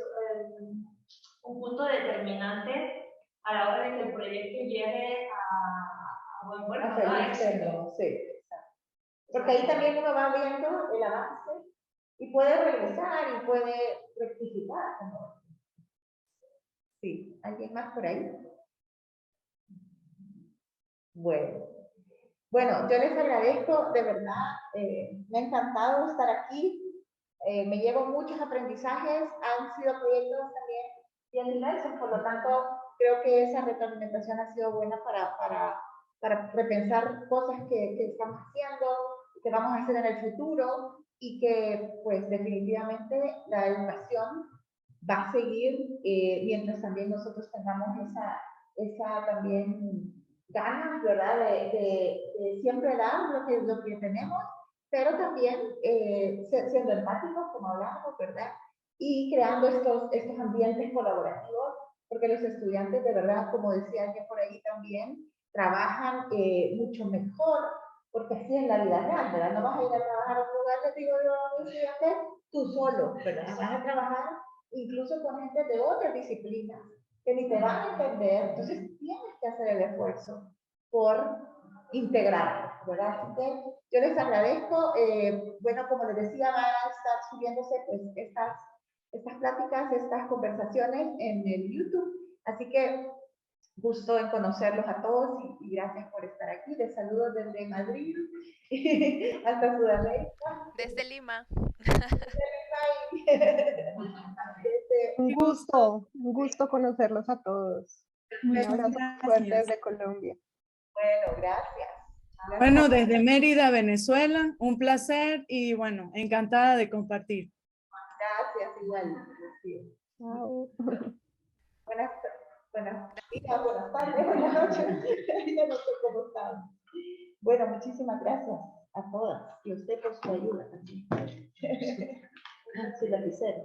un punto determinante a la hora de que el proyecto llegue a feliz término, sí, exacto. Porque ahí también uno va viendo el avance y puede regresar y puede rectificar. Sí, ¿alguien más por ahí? Bueno, yo les agradezco, de verdad, me ha encantado estar aquí, me llevo muchos aprendizajes, han sido proyectos también bien diversos, por lo tanto, creo que esa retroalimentación ha sido buena para repensar cosas que estamos haciendo, que vamos a hacer en el futuro, y que, pues, definitivamente la educación va a seguir mientras también nosotros tengamos esa también ganas, ¿verdad? De siempre dar lo que tenemos, pero también siendo empáticos, como hablamos, ¿verdad? Y creando estos ambientes colaborativos, porque los estudiantes, de verdad, como decía alguien por ahí también, trabajan mucho mejor, porque así es la vida real, ¿verdad? No vas a ir a trabajar a un lugar, les digo yo a mis estudiantes, tú solo, ¿verdad? Vas a trabajar incluso con gente de otras disciplinas que ni te van a entender, entonces tienes que hacer el esfuerzo por integrar, ¿verdad? Así que yo les agradezco, bueno, como les decía, van a estar subiéndose pues estas pláticas, estas conversaciones en el YouTube, así que gusto en conocerlos a todos y gracias por estar aquí. Les saludo desde Madrid hasta Sudamérica. Desde Lima. Un gusto conocerlos a todos. Un abrazo fuerte desde Colombia. Bueno, gracias. Bueno, desde Mérida, Venezuela, un placer y bueno, encantada de compartir. Gracias, igual. Sí. Chao. Buenas días, buenas tardes, buenas noches. Ya no sé cómo están. Bueno, muchísimas gracias a todas y a usted por su ayuda también. Su lapicero.